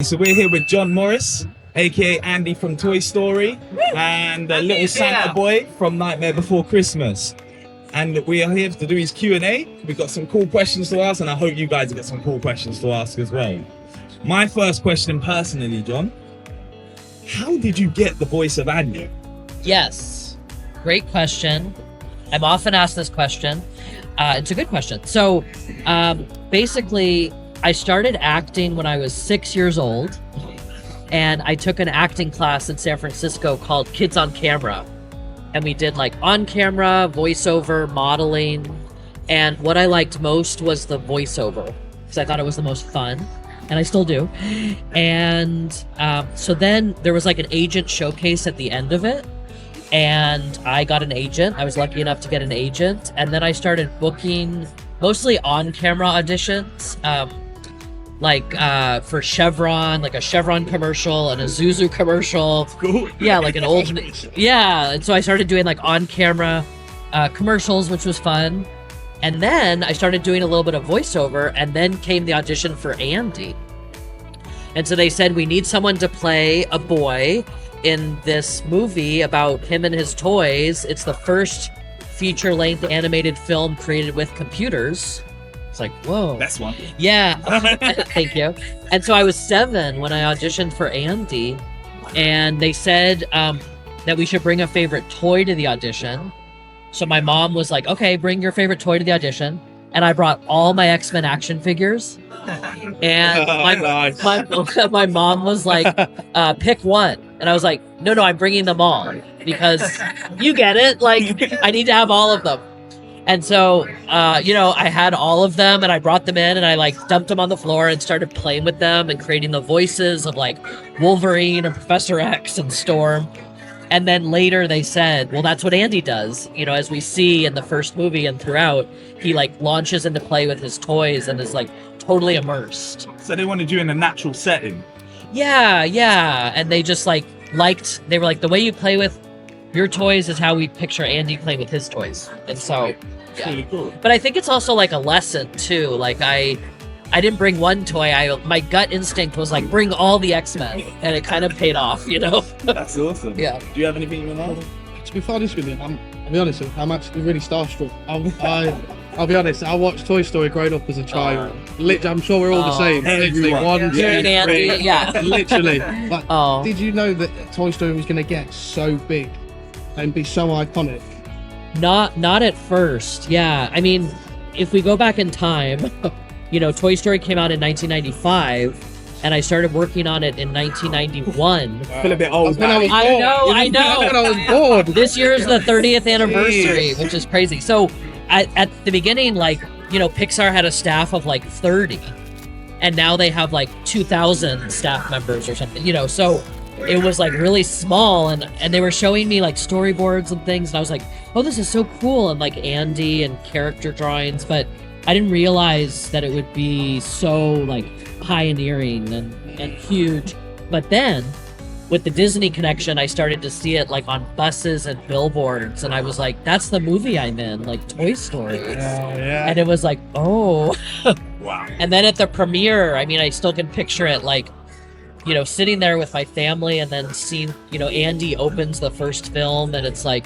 So we're here with John Morris, aka Andy from Toy Story, and little Santa boy from Nightmare Before Christmas. And we are here to do his Q&A. We've got some cool questions to ask, and I hope you guys get some cool questions to ask as well. My first question personally, John, how did you get the voice of Andy? Yes, great question. I'm often asked this question. It's a good question. So basically, I started acting when I was 6 years old, and I took an acting class in San Francisco called Kids on Camera. And we did like on camera, voiceover, modeling. And what I liked most was the voiceover because I thought it was the most fun, and I still do. And so then there was like an agent showcase at the end of it. And I got an agent. I was lucky enough to get an agent. And then I started booking mostly on-camera auditions. For Chevron, like a Chevron commercial and a Zuzu commercial. Cool. Yeah, like an old... Yeah, and so I started doing like on-camera commercials, which was fun. And then I started doing a little bit of voiceover, and then came the audition for Andy. And so they said, we need someone to play a boy in this movie about him and his toys. It's the first feature-length animated film created with computers. It's like, whoa. That's one. Yeah. Thank you. And so I was 7 when I auditioned for Andy, and they said that we should bring a favorite toy to the audition. So my mom was like, okay, bring your favorite toy to the audition. And I brought all my X-Men action figures. And my mom was like, pick one. And I was like, no, I'm bringing them all because you get it. Like, I need to have all of them. And so, I had all of them, and I brought them in, and I like dumped them on the floor and started playing with them and creating the voices of like Wolverine and Professor X and Storm. And then later they said, well, that's what Andy does. As we see in the first movie and throughout, he like launches into play with his toys and is like totally immersed. So they wanted you in a natural setting. Yeah. And they just they were like, the way you play with your toys is how we picture Andy playing with his toys. And so, yeah. Really cool. But I think it's also like a lesson too. Like I didn't bring one toy. My gut instinct was like, bring all the X-Men, and it kind of paid off, That's awesome. Yeah. Do you have anything you want to add? To be honest with you, I'll be honest, I'm actually really starstruck. I'll be honest, I watched Toy Story growing up as a child. Literally, I'm sure we're all the same. Literally, everyone. one, two, Andy, three. yeah. Literally. Like, Oh. Did you know that Toy Story was going to get so big and be so iconic? Not at first. Yeah. I mean, if we go back in time, Toy Story came out in 1995, and I started working on it in 1991. I feel a bit old. When I was now. born. I know. When I was born. This year is the 30th anniversary, which is crazy. So at the beginning, Pixar had a staff of like 30, and now they have like 2,000 staff members or something, so it was like really small, and they were showing me like storyboards and things, and I was like, oh, this is so cool, and like Andy and character drawings, but I didn't realize that it would be so like pioneering and huge. But then with the Disney connection, I started to see it like on buses and billboards, and I was like, that's the movie I'm in, like Toy Story. Yeah. And it was like, oh. Wow. And then at the premiere, I mean, I still can picture it like, sitting there with my family, and then seeing, Andy opens the first film, and it's like,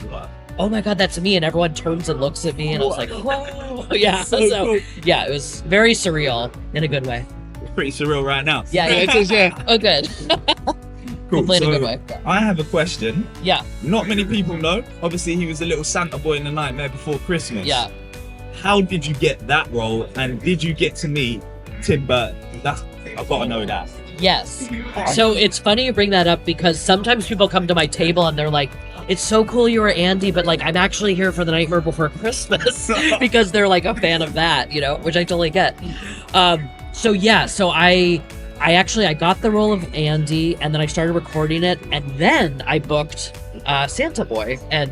oh my God, that's me. And everyone turns and looks at me, and I was like, whoa. Yeah. So cool. yeah, it was very surreal in a good way. It's pretty surreal right now. Yeah. It is, yeah. Oh, good. Cool. Hopefully in a So, good way. I have a question. Yeah. Not many people know. Obviously, he was a little Santa boy in The Nightmare Before Christmas. Yeah. How did you get that role, and did you get to meet Tim Burton? I've got to know that. Yes. So it's funny you bring that up, because sometimes people come to my table and they're like, it's so cool you were Andy, but like I'm actually here for The Nightmare Before Christmas because they're like a fan of that, which I totally get. So I got the role of Andy, and then I started recording it, and then I booked Santa Boy and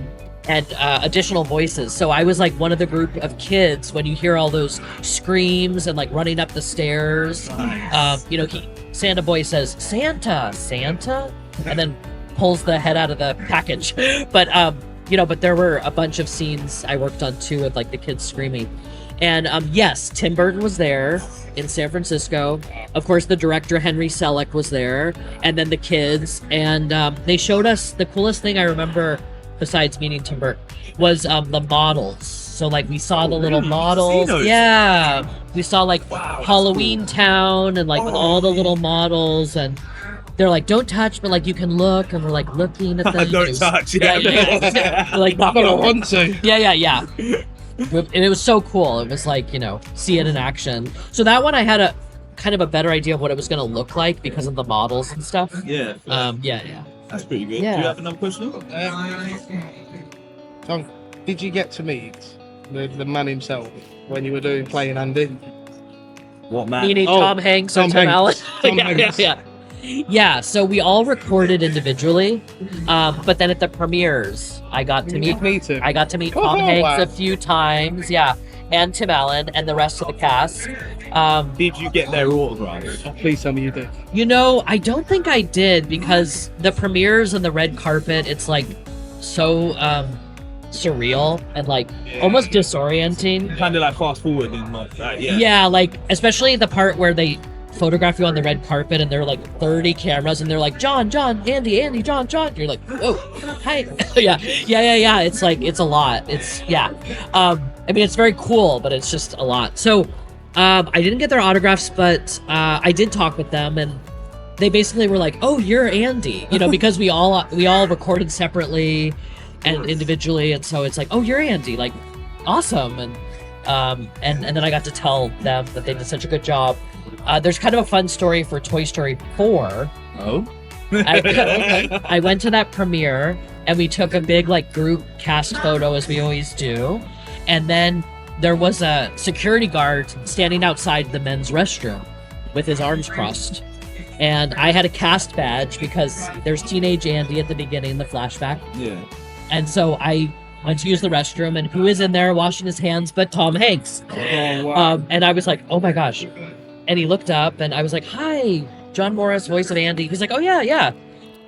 additional voices. So I was like one of the group of kids when you hear all those screams and like running up the stairs. Nice. Santa Boy says, Santa, and then pulls the head out of the package. But there were a bunch of scenes I worked on too with like the kids screaming. And yes, Tim Burton was there in San Francisco. Of course, the director Henry Selick was there, and then the kids. And they showed us the coolest thing I remember, besides meeting Tim Burton, was the models. So like we saw the little models. Yeah, we saw like Halloween Town and like all the little models, and they're like, don't touch, but like you can look, and we're like looking at them. Don't touch. Yeah. Like not I don't want to. yeah. And it was so cool. It was like, you know, see it in action. So that one I had a kind of a better idea of what it was going to look like because of the models and stuff. Yeah. Yeah. That's pretty good. Yeah. Do you have another question? Tom, did you get to meet the man himself when you were playing Andy? What man? Meaning Oh, Tom Hanks or Tom Tim Hanks. Allen? Tom Hanks. Yeah, so we all recorded individually, but then at the premieres, I got to meet Me too. I got to meet Tom Oh, Hanks wow. a few times, yeah, and Tim Allen and the rest of the cast. Did you get their autographs? Oh, please tell me you did. You know, I don't think I did because the premieres and the red carpet, it's like so surreal and like almost disorienting. Kind of like fast forward and like that. Yeah. Yeah, like especially the part where they photograph you on the red carpet and there are like 30 cameras and they're like John, Andy, John. You're like, oh, hi. yeah. It's like it's a lot. It's I mean it's very cool, but it's just a lot. So I didn't get their autographs, but I did talk with them, and they basically were like, oh, you're Andy, you know, because we all recorded separately and individually, and so it's like, oh, you're Andy, like awesome. And then I got to tell them that they did such a good job. There's kind of a fun story for Toy Story 4. Oh. I went to that premiere and we took a big like group cast photo as we always do. And then there was a security guard standing outside the men's restroom with his arms crossed. And I had a cast badge because there's teenage Andy at the beginning, the flashback. Yeah. And so I went to use the restroom, and who is in there washing his hands but Tom Hanks? Oh, wow. And I was like, oh my gosh. And he looked up, and I was like, hi, John Morris, voice of Andy. He's like, oh, yeah.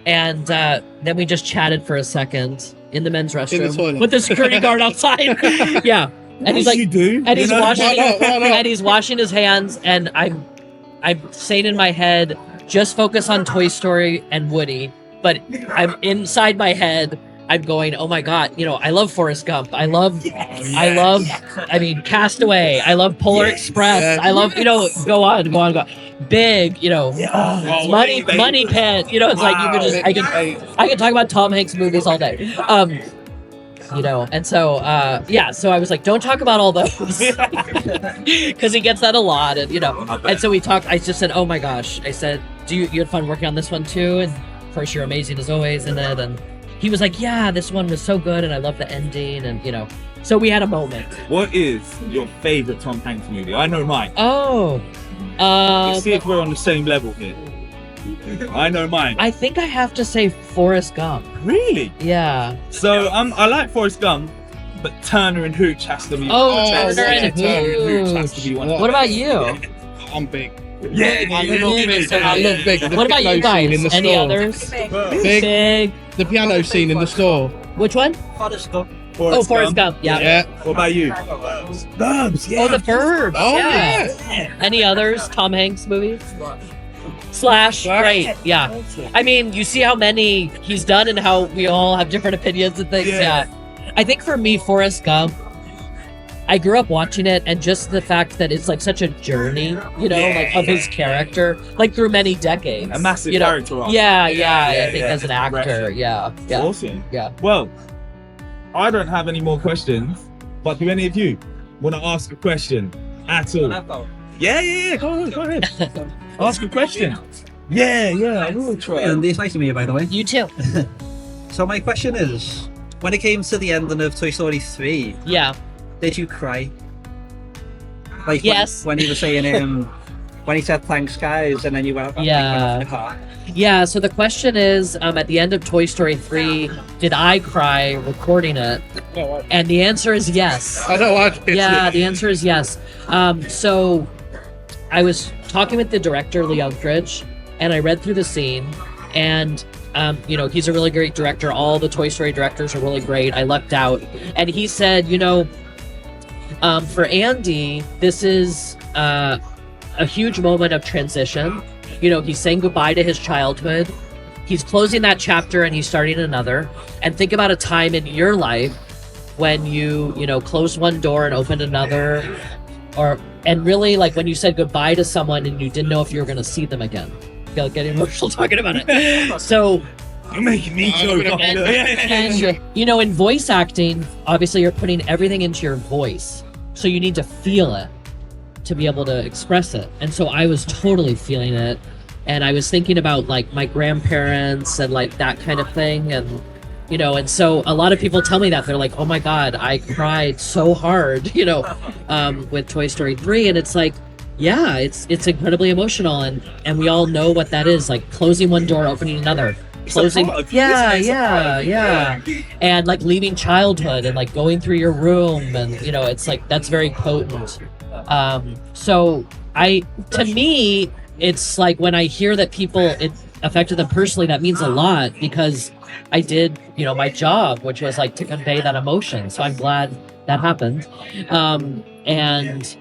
And then we just chatted for a second in the men's restroom toilet. with the security guard outside. Yeah. And he's like, you do? and he's You know? washing, Why not? and he's washing his hands, and I'm saying in my head, just focus on Toy Story and Woody. But I'm inside my head, I'm going, oh my God, you know, I love Forrest Gump. I mean, Castaway. I love Polar Express. Yes. I love, you know, go on. Big, you know, Oh, Money Pit. You know, it's like you could just, I could talk about Tom Hanks movies all day. You know, and so, so I was like, don't talk about all those. Because he gets that a lot. And, you know, and so we talked, I just said, oh my gosh. I said, you had fun working on this one too? And of course, you're amazing as always in it. And he was like, yeah, this one was so good, and I love the ending, and you know, so we had a moment. What is your favorite Tom Hanks movie? I know mine. Oh, Let's see if we're on the same level here. I know mine. I think I have to say Forrest Gump. Really? Yeah. So I like Forrest Gump, but Turner and Hooch has to be. Oh, Turner and Hooch has to be one. What about you? I'm big. Yeah, I love big. The What about you piano scene guys? in the Any store. others? Big. The piano scene in the store. Which one? Forrest Forrest Gump. Yeah. Yeah. What about you? Burbs. Yeah. Oh, The Burbs. Oh, yeah. Any others? Tom Hanks movies? Slash. Great. Yeah. I mean, you see how many he's done and how we all have different opinions and things. Yeah. I think for me, Forrest Gump, I grew up watching it, and just the fact that it's like such a journey, you know, like of his character, like through many decades. A massive you know? character arc. Yeah, I think yeah. as an actor, Progression. yeah. Awesome. Yeah. Well, I don't have any more questions, but do any of you want to ask a question at all? Yeah. Go ahead. Ask a question. Yeah. I will try. And it's nice to meet you, by the way. You too. So my question is, when it came to the ending of Toy Story 3, Yeah. did you cry? Like Yes. when he was saying when he said thanks guys, and then you went, Yeah. went off the car. Yeah, so the question is, at the end of Toy Story 3, did I cry recording it? And the answer is yes. I know. Yeah, the answer is yes. So I was talking with the director, Lee Unkridge, and I read through the scene, and you know, he's a really great director. All the Toy Story directors are really great. I lucked out. And he said, you know, For Andy, this is a huge moment of transition. You know, he's saying goodbye to his childhood. He's closing that chapter and he's starting another. And think about a time in your life when you know, closed one door and opened another, and really like when you said goodbye to someone and you didn't know if you were going to see them again. I feel like getting emotional talking about it. So You're making me joke. and, you know, in voice acting, obviously you're putting everything into your voice. So you need to feel it to be able to express it. And so I was totally feeling it. And I was thinking about like my grandparents and like that kind of thing. And, you know, and so a lot of people tell me that they're like, oh my God, I cried so hard, you know, with Toy Story 3. And it's like, yeah, it's incredibly emotional. And we all know what that is, like closing one door, opening another. Closing, yeah, and like leaving childhood and like going through your room, and you know, it's like that's very potent. So to me, it's like when I hear that people it affected them personally, that means a lot because I did, you know, my job, which was like to convey that emotion. So I'm glad that happened. And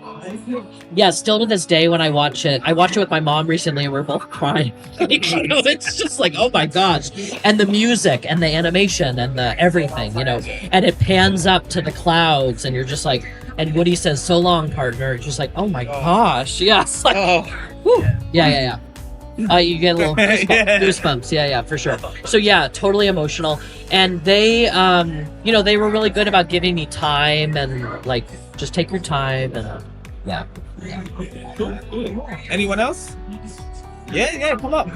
yeah, still to this day when I watch it with my mom recently and we're both crying. You know, it's just like, oh my gosh. And the music and the animation and the everything, you know, and it pans up to the clouds and you're just like, and Woody says, so long, partner. It's just like, oh my gosh. Yeah. It's like, whew. Yeah. You get a little goosebumps. Yeah, for sure. So yeah, totally emotional. And they, you know, they were really good about giving me time and like, just take your time and yeah. Cool. Anyone else? Yeah, come up.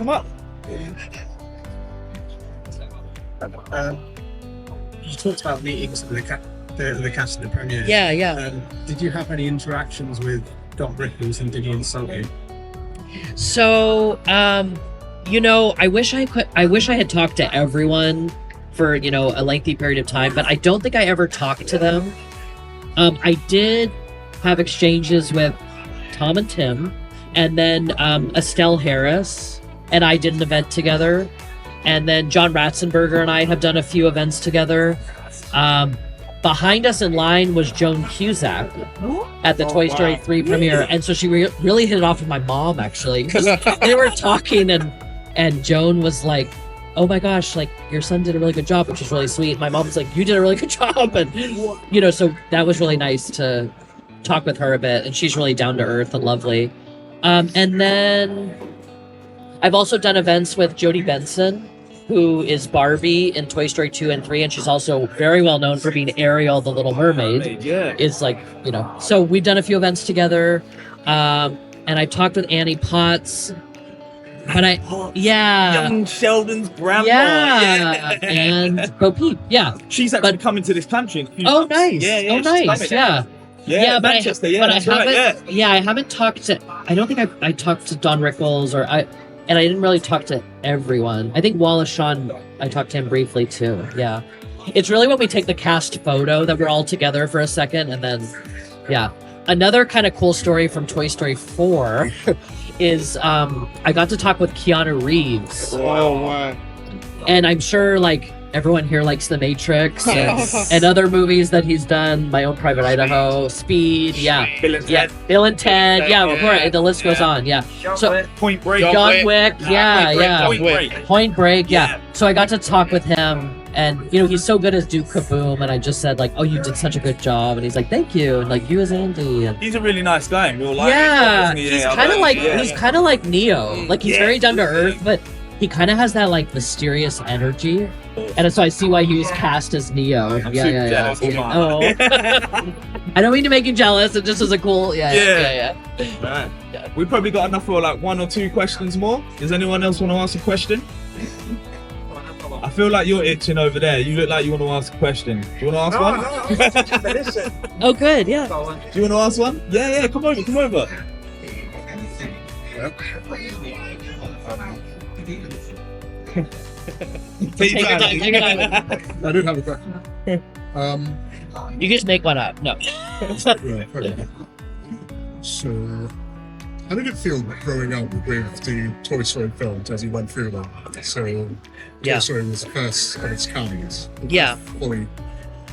You talked about meetings with the cast at the premiere. Yeah. Did you have any interactions with Doc Rickles and did he insult you? So, you know, I wish I had talked to everyone for, you know, a lengthy period of time, but I don't think I ever talked to them. I did have exchanges with Tom and Tim, and then Estelle Harris and I did an event together, and then John Ratzenberger and I have done a few events together. Behind us in line was Joan Cusack at the Toy Story 3 premiere, and so she really hit it off with my mom, actually. They were talking, and Joan was like, oh my gosh, like, your son did a really good job, which is really sweet. My mom was like, you did a really good job, and, you know, so that was really nice to talk with her a bit, and she's really down to earth and lovely. And then I've also done events with Jodie Benson, who is Barbie in Toy Story 2 and 3, and she's also very well known for being Ariel, the Little Mermaid. Yeah. Is like, you know, so we've done a few events together, and I've talked with Annie Potts, but Young Sheldon's grandma. Yeah, and Bo Peep, yeah. She's actually coming to this country in a few Oh, months. nice. Yeah, Oh, nice. Yeah. Yeah, but Manchester. I That's right. haven't. Yeah, I haven't talked to. I don't think I talked to Don Rickles and I didn't really talk to everyone. I think Wallace Shawn, I talked to him briefly too. Yeah. It's really when we take the cast photo that we're all together for a second, and then, yeah. Another kind of cool story from Toy Story 4 is I got to talk with Keanu Reeves. Oh, wow. And I'm sure, like, everyone here likes The Matrix and other movies that he's done. My Own Private Idaho, Speed, yeah. Bill and Ted, yeah. The list goes on, yeah. So Point Break. John Wick, yeah. Point Break. Yeah. So I got to talk with him, and you know, he's so good as Duke Kaboom, and I just said like, oh, you did such a good job, and he's like, thank you, and like, you as Andy, and He's a really nice guy in real life. yeah, isn't he? he's Yeah, kind of like yeah. he's kind of like Neo, like he's Yeah. very down to earth, but he kind of has that like mysterious energy, and so I see why he was cast as Neo. I'm super jealous. Oh, I don't mean to make you jealous. It just was a cool, yeah. Right. We probably got enough for like one or two questions more. Does anyone else want to ask a question? I feel like you're itching over there. You look like you want to ask a question. Do you want to ask one? Oh, good, yeah. Do you want to ask one? Yeah. Come over. Take your time. I do have a question. You just make one up. No. Right, okay. So, how did it feel growing up with the Toy Story films as you went through them? So, Yeah. Toy Story was the first of its kind. Yeah. Fully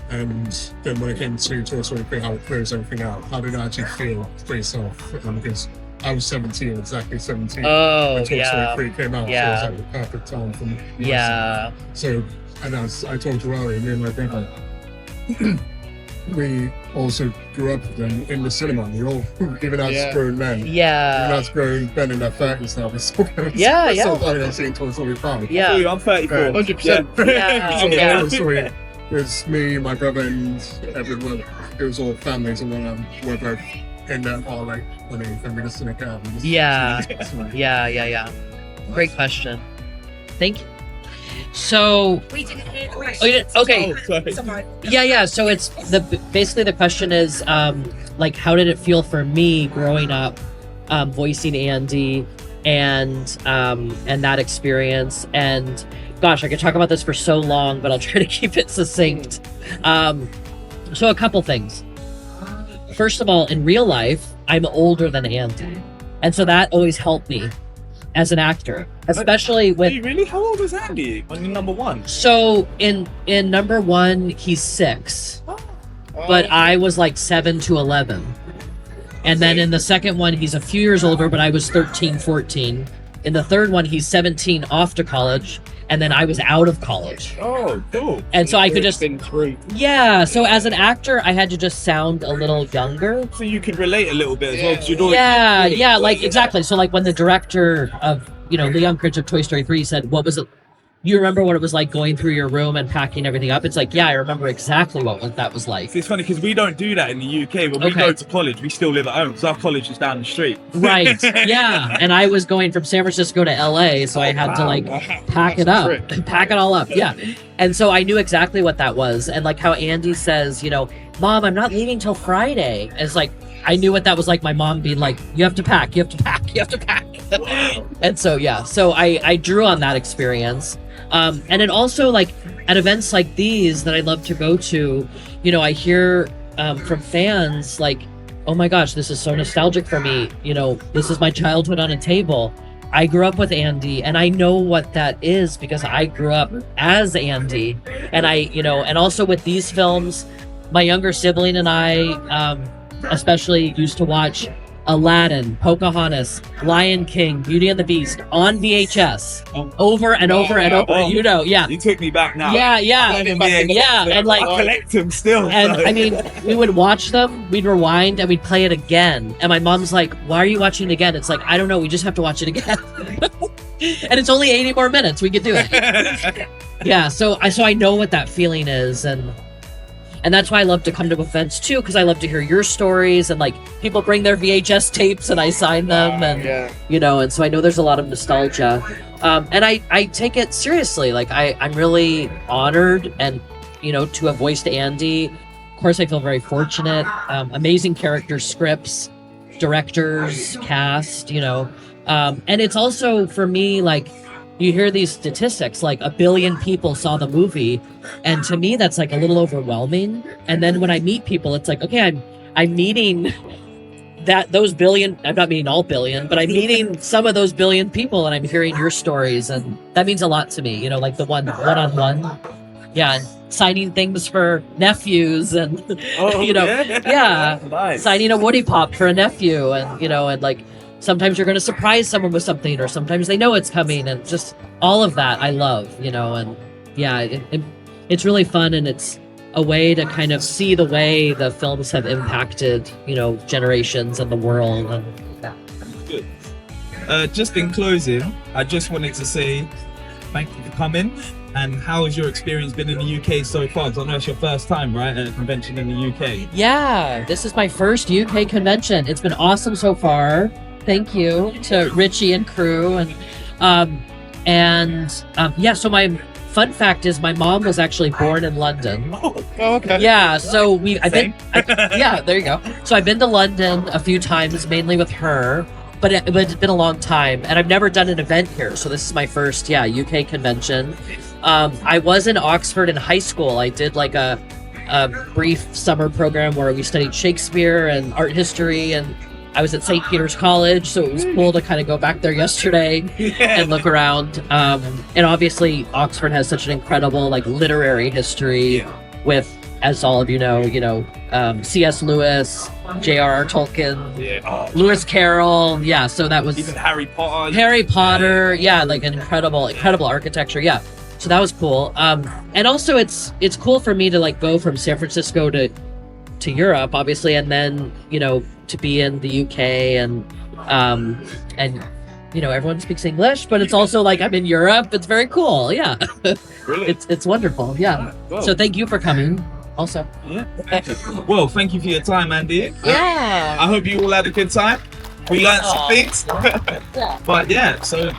And then when it came to Toy Story 3, how it closed everything out, how did it actually feel for yourself? Because I was 17, exactly 17, Oh, when Toy yeah. Story 3 came out, Yeah. so it was like the perfect time for me. Yeah. So, and as I told you earlier, me and my brother, we also grew up with them in the cinema. We all, even as grown men, even Yeah. as grown men in their 30s now, we're still going Yeah, we're still yeah. planning on seeing Toy Story 5. Yeah. I'm 34. 100%. Yeah. So Yeah. Toy Story, it was me, my brother, and everyone. It was all families, and then we're both in that all like when we just in a cab. and just- Yeah. Yeah. Great question. Thank you. So, We didn't hear the oh, question. you didn't- okay. Oh, sorry. It's alright. Yeah. So it's basically the question is, like, how did it feel for me growing up, voicing Andy and that experience? And gosh, I could talk about this for so long, but I'll try to keep it succinct. So a couple things. First of all, in real life, I'm older than Andy, and so that always helped me as an actor, especially Are with. you really? How old was Andy on your number one? So in number one, he's 6, but I was like 7 to 11. And then in the second one, he's a few years older, but I was 13, 14. In the third one, he's 17, off to college, and then I was out of college. Oh, cool. And so I could just, been 3. yeah. So as an actor, I had to just sound a little younger. So you could relate a little bit as well, because you'd always Yeah, like exactly. So like when the director of, Leon Critch of Toy Story 3 said, what was it? You remember what it was like going through your room and packing everything up? It's like, yeah, I remember exactly what that was like. It's funny because we don't do that in the UK. When we Okay. go to college, we still live at home because our college is down the street. Right. Yeah. And I was going from San Francisco to LA, so I had to like pack it up, pack it all up. Yeah. And so I knew exactly what that was. And like how Andy says, Mom, I'm not leaving till Friday. It's like, I knew what that was like. My mom being like, you have to pack, you have to pack, you have to pack. And so, yeah. So I drew on that experience. And then also like at events like these that I love to go to, I hear from fans like, oh my gosh, this is so nostalgic for me. This is my childhood on a table. I grew up with Andy, and I know what that is because I grew up as Andy. And and also with these films, my younger sibling and I especially used to watch Aladdin, Pocahontas, Lion King, Beauty and the Beast on VHS over and over and over. Yeah. You took me back now. Yeah. Yeah, And like, I collect them still. and so. I mean, we would watch them, we'd rewind, and we'd play it again. And my mom's like, why are you watching it again? It's like, I don't know, we just have to watch it again. And it's only 80 more minutes, we could do it. Yeah, so I know what that feeling is, and that's why I love to come to events too, because I love to hear your stories, and like people bring their VHS tapes and I sign them, and and so I know there's a lot of nostalgia. And I take it seriously. Like I'm really honored and to have voiced Andy. Of course, I feel very fortunate. Amazing characters, scripts, directors, cast, and it's also for me like, you hear these statistics like 1 billion people saw the movie, and to me that's like a little overwhelming. And then when I meet people, it's like, okay, I'm meeting those billion. I'm not meeting all billion, but I'm meeting some of those billion people, and I'm hearing your stories, and that means a lot to me. Like the one-on-one, and signing things for nephews, and Nice. signing a Woody Pop for a nephew, and and like. Sometimes you're going to surprise someone with something, or sometimes they know it's coming, and just all of that I love, and it's really fun, and it's a way to kind of see the way the films have impacted, generations and the world. And Good. Just in closing, I just wanted to say thank you for coming. And how has your experience been in the UK so far? Because I know it's your first time, right, at a convention in the UK. Yeah, this is my first UK convention. It's been awesome so far. Thank you to Richie and crew, so my fun fact is my mom was actually born in London. Oh, okay. Yeah, so there you go. So I've been to London a few times, mainly with her, but it's been a long time, and I've never done an event here, so this is my first UK convention. I was in Oxford in high school. I did like a brief summer program where we studied Shakespeare and art history, and I was at St. Peter's College, so it was cool to kind of go back there yesterday and look around. And obviously, Oxford has such an incredible like literary history with as all of you know, C.S. Lewis, J.R.R. Tolkien, Lewis Carroll. Yeah, so that was Even Harry Potter. Harry Potter. Yeah, like an incredible architecture. Yeah, so that was cool. And also it's cool for me to like go from San Francisco to Europe, obviously, and then to be in the UK and everyone speaks English, but it's also like I'm in Europe. It's very cool. Yeah. Brilliant. It's wonderful. Yeah. Well. So thank you for coming also. Yeah. Well, thank you for your time, Andy. Yeah. I hope you all had a good time. We learned some things. But yeah, so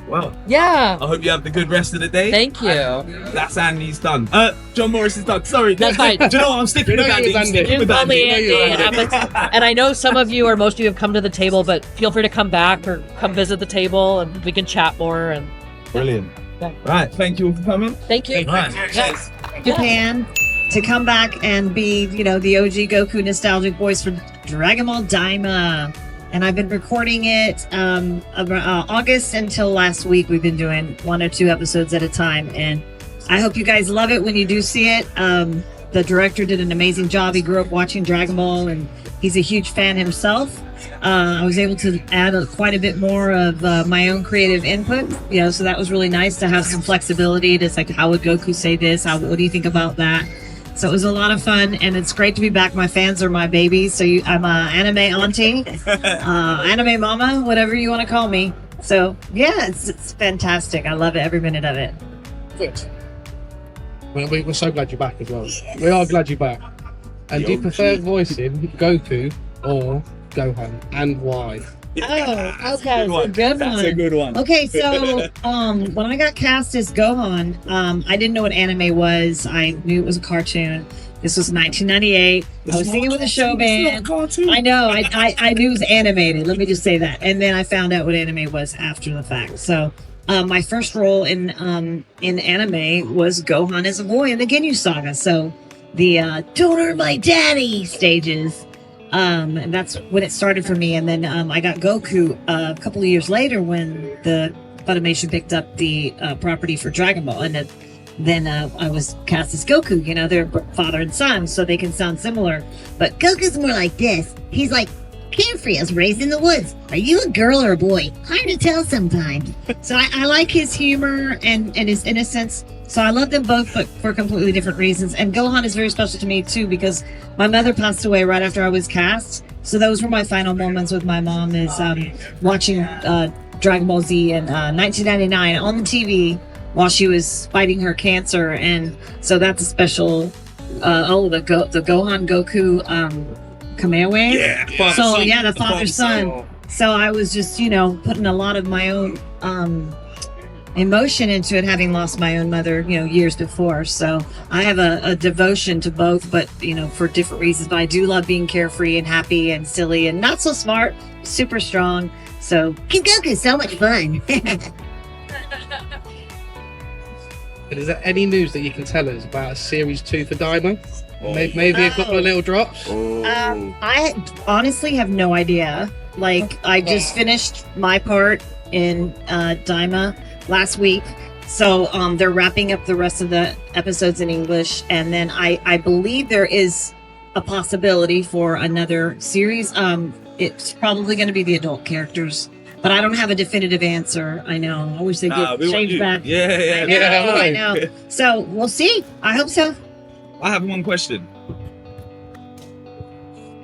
well, Yeah. I hope you have the good rest of the day. Thank you. That's Andy's done. John Morris is done. Sorry. That's fine. Do you know what? I'm sticking with Andy. I'm sticking You with call me Andy. Andy. And I know some of you or most of you have come to the table, but feel free to come back or come visit the table and we can chat more. And Brilliant. Yeah. Right. Thank you for coming. thank you. Right. Yes. Japan to come back and be, the OG Goku nostalgic voice for Dragon Ball Daima. And I've been recording it August until last week. We've been doing 1 or 2 episodes at a time. And I hope you guys love it when you do see it. The director did an amazing job. He grew up watching Dragon Ball and he's a huge fan himself. I was able to add quite a bit more of my own creative input, so that was really nice to have some flexibility. It's like, how would Goku say this? What do you think about that? So it was a lot of fun, and it's great to be back. My fans are my babies, so I'm an anime auntie, anime mama, whatever you want to call me. So yeah, it's fantastic. I love it, every minute of it. We're so glad you're back as well. We are glad you're back. And do you prefer voicing Goku or Gohan, and why? Oh, okay, it's a good That's one. a good one. Okay, so when I got cast as Gohan, I didn't know what anime was. I knew it was a cartoon. This was 1998. I was singing with a show band. I know. I knew it was animated. Let me just say that. And then I found out what anime was after the fact. So my first role in anime was Gohan as a boy in the Ginyu Saga. So the "Don't Hurt My Daddy" stages. And that's when it started for me. And then I got Goku a couple of years later when the Funimation picked up the property for Dragon Ball. And then I was cast as Goku. They're father and son, so they can sound similar. But Goku's more like this. He's like, carefree. I was raised in the woods. Are you a girl or a boy? Hard to tell sometimes. So I like his humor and his innocence. So I love them both, but for completely different reasons. And Gohan is very special to me too, because my mother passed away right after I was cast. So those were my final moments with my mom, is watching Dragon Ball Z in 1999 on the TV while she was fighting her cancer. And so that's a special, the Gohan Goku Kamehameha. Yeah. The father-son. So I was just, putting a lot of my own emotion into it, having lost my own mother, years before. So I have a devotion to both, but, for different reasons. But I do love being carefree and happy and silly and not so smart, super strong. So King Goku is so much fun. Is there any news that you can tell us about Series 2 for Daima? Maybe a couple of little drops? I honestly have no idea. Like, I just finished my part in Daima last week. So they're wrapping up the rest of the episodes in English. And then I believe there is a possibility for another series. It's probably going to be the adult characters. But I don't have a definitive answer. I know. I wish they did change back. Yeah. I know. So we'll see. I hope so. I have one question.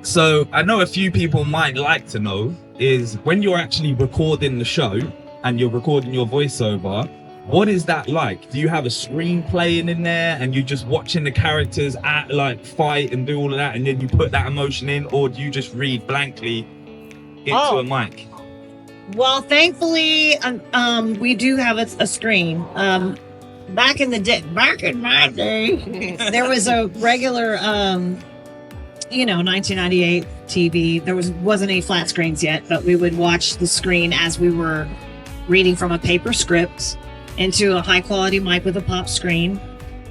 So I know a few people might like to know is when you're actually recording the show and you're recording your voiceover, what is that like? Do you have a screen playing in there and you're just watching the characters fight and do all of that and then you put that emotion in, or do you just read blankly into a mic? Well, thankfully, we do have a screen. Back in my day, there was a regular, 1998 TV. There wasn't any flat screens yet, but we would watch the screen as we were reading from a paper script into a high quality mic with a pop screen.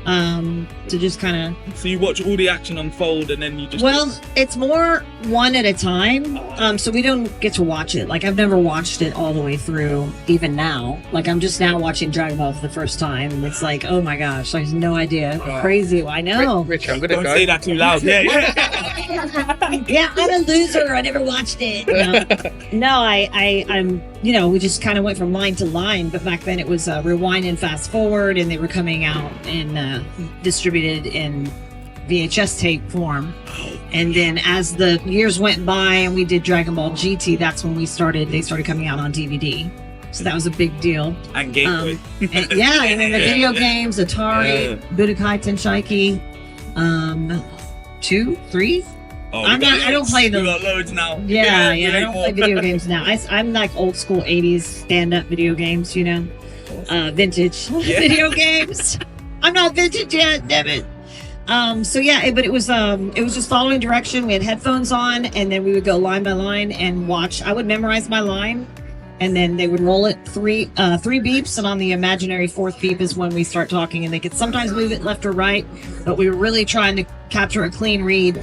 to just kind of. So you watch all the action unfold and then you just. Well, it's more one at a time. So we don't get to watch it. Like I've never watched it all the way through, even now. Like I'm just now watching Dragon Ball for the first time, and it's like, oh my gosh, I have no idea. Crazy. I know. Rich, I'm gonna Don't go. say that too loud. Yeah, yeah. Yeah, I'm a loser. I never watched it. No, I'm. You know, we just kind of went from line to line. But back then it was rewind and fast forward, and they were coming out and distributed in VHS tape form. And then as the years went by and we did Dragon Ball GT, that's when they started coming out on DVD. So that was a big deal. And Game Boy. And, yeah, and then the video games, Atari, Budokai Tenkaichi, 2, 3. Oh, I don't play them. We got loads now. Yeah, I don't play video games now. I'm like old school 80s stand-up video games, you know, vintage video games. I'm not vintage yet, damn it. So yeah, but it was just following direction. We had headphones on, and then we would go line by line and watch. I would memorize my line, and then they would roll it three beeps, and on the imaginary fourth beep is when we start talking, and they could sometimes move it left or right, but we were really trying to capture a clean read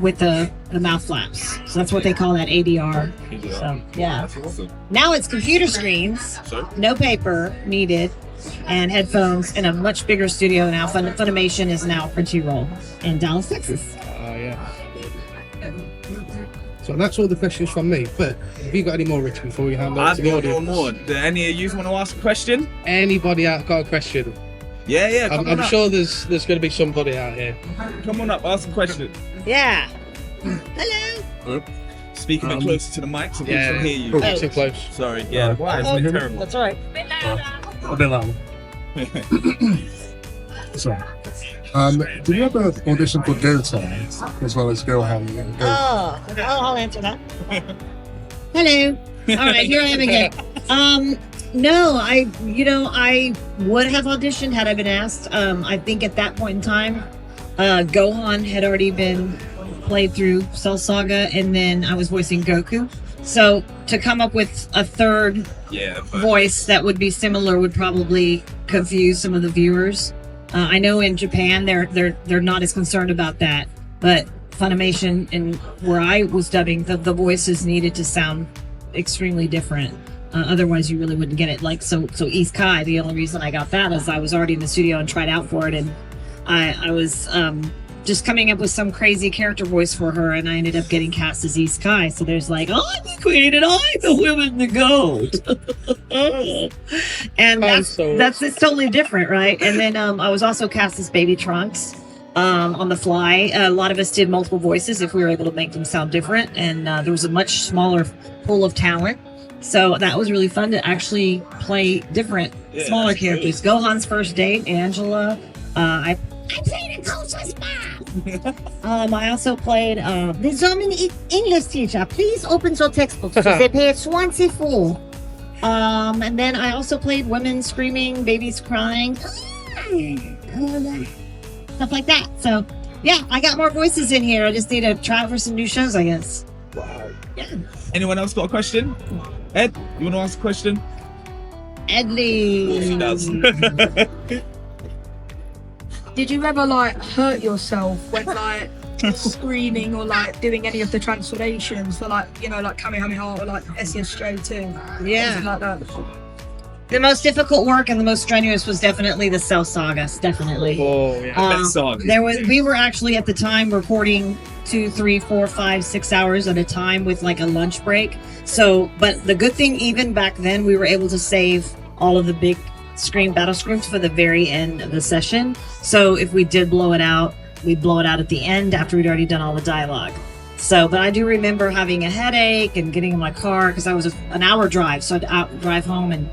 with the mouth flaps. So that's what they call that ADR. So yeah. Now it's computer screens, no paper needed, and headphones in a much bigger studio now. Funimation is now Crunchyroll in Dallas, Texas. Yeah. So that's all the questions from me. But have you got any more, Rich, before we hand over I've to the got audience? more. Do any of you want to ask a question? Anybody out got a question? Yeah. I'm sure there's going to be somebody out here. Come on up, ask a question. Yeah. Hello. Speak a bit closer to the mic so people Yeah. can hear you. Too close. Sorry. Yeah. Why? It's been terrible. That's all right. A bit loud. Sorry. Did you ever audition for Gohan as well as Gohan? I'll answer that. Hello. All right, here I am again. No, I would have auditioned had I been asked. I think at that point in time, Gohan had already been played through Cell Saga, and then I was voicing Goku. So to come up with a third voice that would be similar would probably confuse some of the viewers. I know in Japan they're not as concerned about that, but Funimation and where I was dubbing, the voices needed to sound extremely different. Otherwise, you really wouldn't get it. Like so East Kai. The only reason I got that is I was already in the studio and tried out for it, and I was just coming up with some crazy character voice for her, and I ended up getting cast as East Kai. So there's like, I'm the queen and I'm the women, the gold. And it's totally different, right? And then I was also cast as Baby Trunks on the fly. A lot of us did multiple voices if we were able to make them sound different, and there was a much smaller pool of talent. So that was really fun to actually play different, smaller characters. Gohan's first date, Angela. I played a Coach's mom. I also played the German English teacher. Please open your textbooks to page 24. And then I also played women screaming, babies crying, stuff like that. So yeah, I got more voices in here. I just need to try out for some new shows, I guess. Wow. Yeah. Anyone else got a question? Ed, you want to ask a question? Edley. She does. Did you ever like hurt yourself when like screaming or like doing any of the transformations for like like Kamehameha or like SSJ2? Yeah. Something like that. The most difficult work and the most strenuous was definitely the Cell Sagas, definitely. Oh, yeah. Best song. We were actually at the time recording 2, 3, 4, 5, 6 hours at a time with like a lunch break. So, but the good thing, even back then, we were able to save all of the big battle screams for the very end of the session. So if we did blow it out, we'd blow it out at the end after we'd already done all the dialogue. So, but I do remember having a headache and getting in my car because I was an hour drive. So I'd drive home and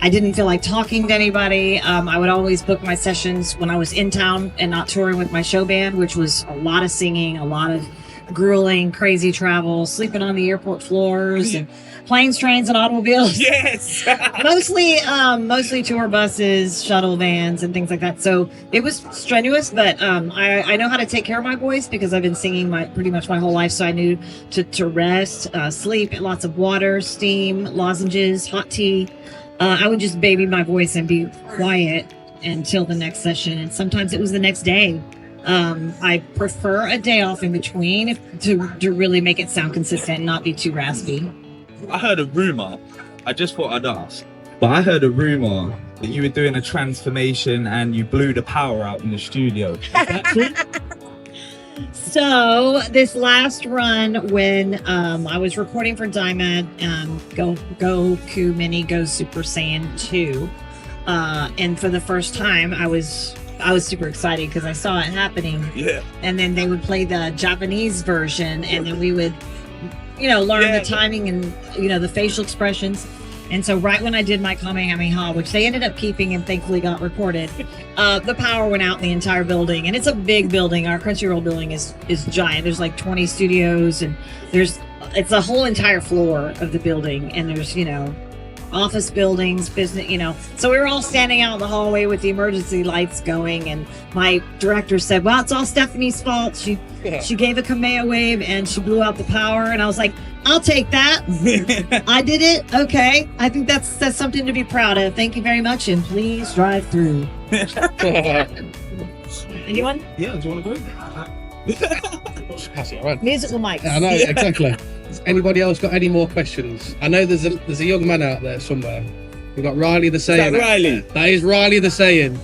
I didn't feel like talking to anybody. I would always book my sessions when I was in town and not touring with my show band, which was a lot of singing, a lot of grueling, crazy travel, sleeping on the airport floors, and planes, trains, and automobiles. Yes. mostly tour buses, shuttle vans, and things like that. So it was strenuous, but I know how to take care of my voice because I've been singing pretty much my whole life. So I knew to rest, sleep, lots of water, steam, lozenges, hot tea. I would just baby my voice and be quiet until the next session, and sometimes it was the next day. I prefer a day off in between to really make it sound consistent and not be too raspy. I heard a rumor. I just thought I'd ask, but I heard a rumor that you were doing a transformation and you blew the power out in the studio. Is that true? So this last run, when I was recording for Daima, Goku Mini Go Super Saiyan 2, and for the first time, I was super excited because I saw it happening. Yeah. And then they would play the Japanese version, and then we would, learn the timing and the facial expressions. And so right when I did my Kamehameha, which they ended up keeping and thankfully got recorded, the power went out in the entire building. And it's a big building. Our Crunchyroll building is giant. There's like 20 studios, and it's a whole entire floor of the building. And there's, office buildings, business, So we were all standing out in the hallway with the emergency lights going. And my director said, well, it's all Stephanie's fault. She gave a Kamehameha wave and she blew out the power. And I was like, I'll take that. I did it. Okay. I think that's something to be proud of. Thank you very much. And please drive through. Anyone? Yeah, do you want to go? That's all right. Musical mics. Yeah, I know, exactly. Has anybody else got any more questions? I know there's a young man out there somewhere. We've got Riley the Saiyan. Is that Riley? That is Riley the Saiyan.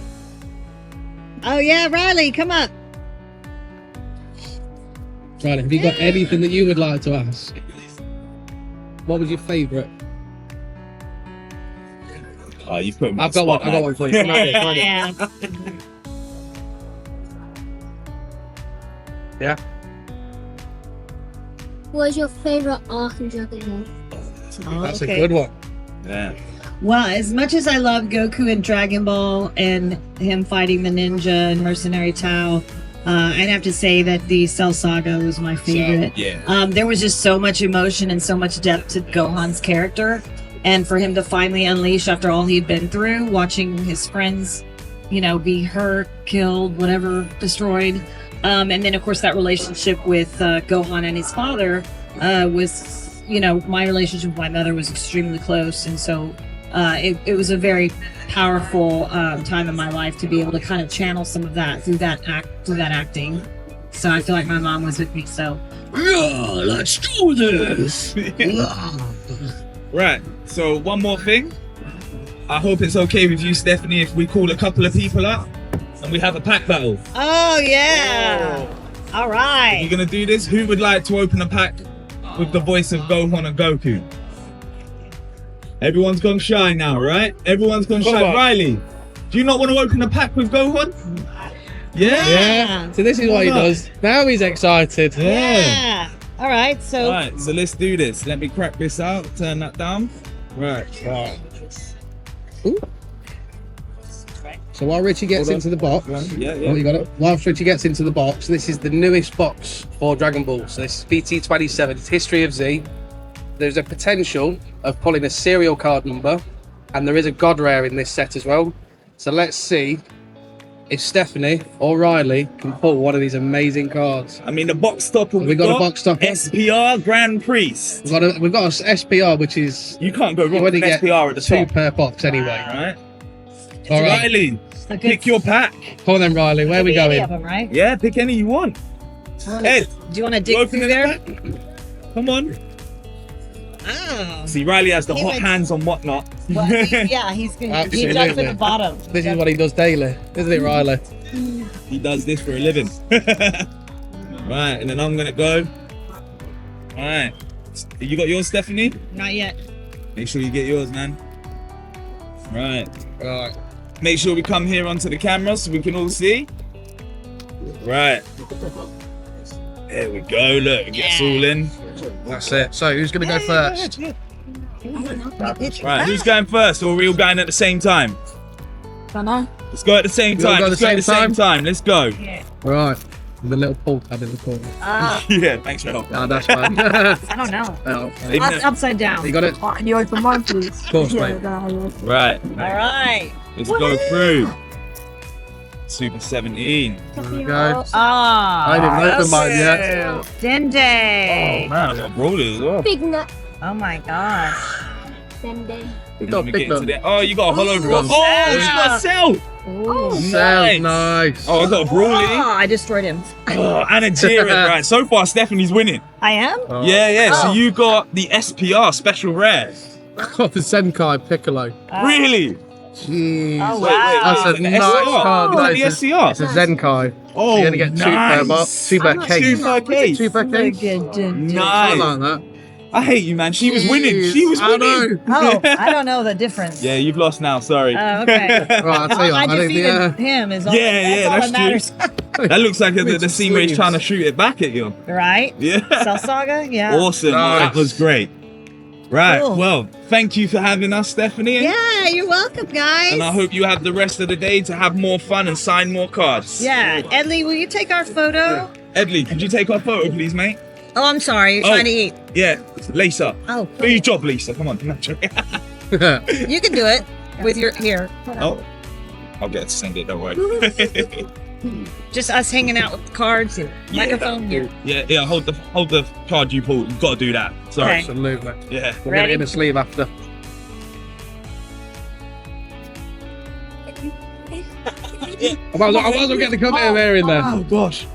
Oh yeah, Riley, come up. Riley, have you got anything that you would like to ask? What was your favourite? Oh, you put me I've got one for you. Come on, come on. Yeah. Yeah. What was your favorite arc in Dragon Ball? That's okay. a good one. Yeah. Well, as much as I love Goku and Dragon Ball and him fighting the ninja and Mercenary Tao, I'd have to say that the Cell Saga was my favorite. Yeah. There was just so much emotion and so much depth to Gohan's character. And for him to finally unleash after all he'd been through, watching his friends, be hurt, killed, whatever, destroyed. And then, of course, that relationship with Gohan and his father was, my relationship with my mother was extremely close. And so it was a very powerful time in my life to be able to kind of channel some of that through that acting. So I feel like my mom was with me. So, Yeah, let's do this. Right. So one more thing. I hope it's okay with you, Stephanie, if we call a couple of people up and we have a pack battle. oh yeah, all right. You're gonna do this. Who would like to open a pack with the voice of Gohan and Goku? Everyone's gone shy now, right? Everyone's gone shy. Riley, do you not want to open a pack with Gohan? Yeah. Yeah. So this is what he does. Now he's excited. Yeah. All right. So. All right. So let's do this. Let me crack this out. Turn that down. Right. Ooh. So while Richie gets into the box, Yeah. oh, you got it. While Richie gets into the box, this is the newest box for Dragon Ball. So this is PT27. It's History of Z. There's a potential of pulling a serial card number, and there is a God Rare in this set as well. So let's see if Stephanie or Riley can pull one of these amazing cards. I mean, the box stopper. We got a box stopper. SPR Grand Priest. We've got a SPR, which is You can't go you wrong with only get SPR at the two top. per box anyway. Right. All right, Riley, a good pick your pack. come on then, Riley. Where are we Maybe any going? of them, right? Yeah, pick any you want. Ed, Do you want to you dig open through the there? pack? Come on. Oh. See, Riley has the He hot went- hands on whatnot. Well, yeah, he's gonna. He Absolutely. jumps at the bottom. This is what he does daily, isn't it, Riley? He does this for a living. Right, and then I'm gonna go. Alright. You got yours, Stephanie? Not yet. Make sure you get yours, man. Right. Right. Make sure we come here onto the camera so we can all see. Right. There we go, look, it gets all in. That's it. So who's going to go first? Right, who's going first, or are we all going at the same time? Don't know. Let's go at the same You all time. go at Let's the go at the same same time. Let's go. Right. With a little pull tab in the corner. Yeah, thanks for helping. No, that's fine. I don't know. Oh, Upside down. you got it? Oh, can you open mine, please? Of course, Yeah, mate. Right, All right. let's go through. Super 17. There we go. Ah. I didn't open mine yet. Oh Dende. man, I got Broly as well. Big nut. Oh my gosh. Then You got a big one. Oh, you got a hologram. Oh, you got a Cell. Oh, Nice. Oh, I got a Broly. I destroyed him. Oh, and a Jiren. Right, so far Stephanie's winning. I am? Yeah. So you got the SPR Special Rare. Got the Zenkai Piccolo. Really? Jeez. Oh, Wait, wow. That's a nice card. Oh, No, the it's SCR. It's a Zenkai. Oh, You're gonna get nice. two per case. 2 per case. 2 per case. Good. I Nice. like that. I hate you, man. She was winning. Jeez, She was I winning. know. Oh, I don't know the difference. Yeah, you've lost now. Sorry. Oh, okay. Right, I'll tell you what. I I think defeated him. Is all, Yeah, that's all that's that matters. That looks like the With scene where he's sleeves. trying to shoot it back at you. Right? Yeah. Cell Saga? Yeah. Awesome. Nice. That was great. Right. Cool. Well, thank you for having us, Stephanie. Yeah, you're welcome, guys. And I hope you have the rest of the day to have more fun and sign more cards. Yeah. Edley, will you take our photo? Edley, could you take our photo, please, mate? Oh, I'm sorry. You're Oh. trying to eat. Yeah. Lisa. Oh, Do your job, Lisa. Come on. No, joking. you can do it with your here. Oh. I'll get to send it, don't worry. Just us hanging out with the cards and microphone. Here. Yeah, hold the card you pulled. You've got to do that. Sorry. Okay. Absolutely. Yeah. We'll get Ready? it in a sleeve after. I might as well get the cover there in there. Oh gosh.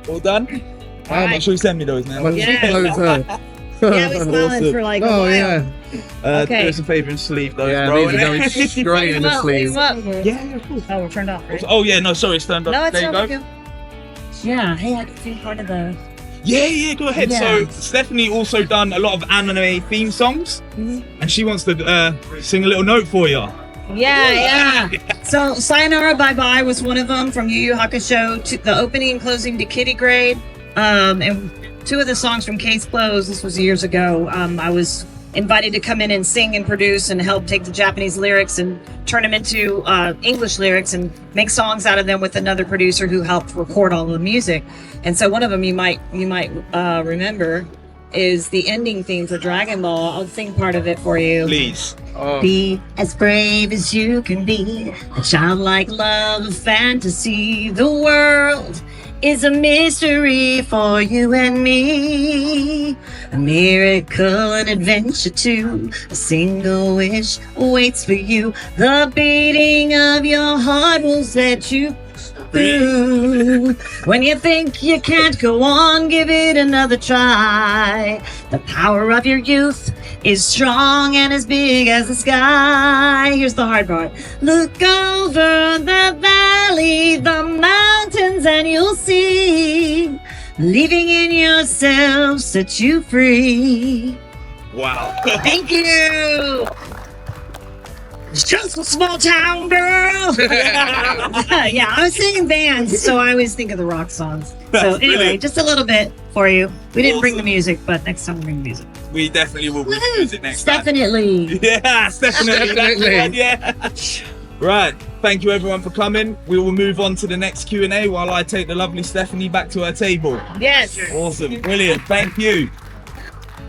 All done? Make sure you send me those, man. Well, Yeah. close her. Yeah, we smiling Awesome. for like a Oh while. yeah. Okay. Do us a favour and sleeve those, Yeah, bro. these are going straight in the sleeve. Yeah, of course. Oh, we're turned off. Right? Oh yeah, no, sorry, it's turned up. No, it's there you not go. good. Yeah, hey, I can see part of the. Yeah, go ahead. Yeah. So Stephanie also done a lot of anime theme songs, and she wants to sing a little note for you. Yeah. So, Sayonara Bye Bye was one of them from Yu Yu Hakusho. To the opening and closing to Kitty Grade, and 2 of the songs from Case Close. This was years ago. I was invited to come in and sing and produce and help take the Japanese lyrics and turn them into English lyrics and make songs out of them with another producer who helped record all of the music. And so one of them you might remember is the ending theme for Dragon Ball. I'll sing part of it for you. Please. Be as brave as you can be, a childlike love of fantasy. The world is a mystery for you and me. A miracle, an adventure too. A single wish waits for you. The beating of your heart will set you through. When you think you can't go on, give it another try. The power of your youth is strong and as big as the sky. Here's the hard part. Look over the valley, the mountains, and you'll see. Believing in yourself set you free. Wow. Thank you. It's just a small town girl. Yeah, I was singing bands, so I always think of the rock songs. So anyway, just a little bit for you. We didn't bring the music, but next time we'll bring the music. We definitely will bring music next time. Definitely. Yeah, definitely. Definitely. Yeah. Right. Thank you everyone for coming. We will move on to the next Q&A while I take the lovely Stephanie back to her table. Yes. Awesome. Brilliant. Thank you.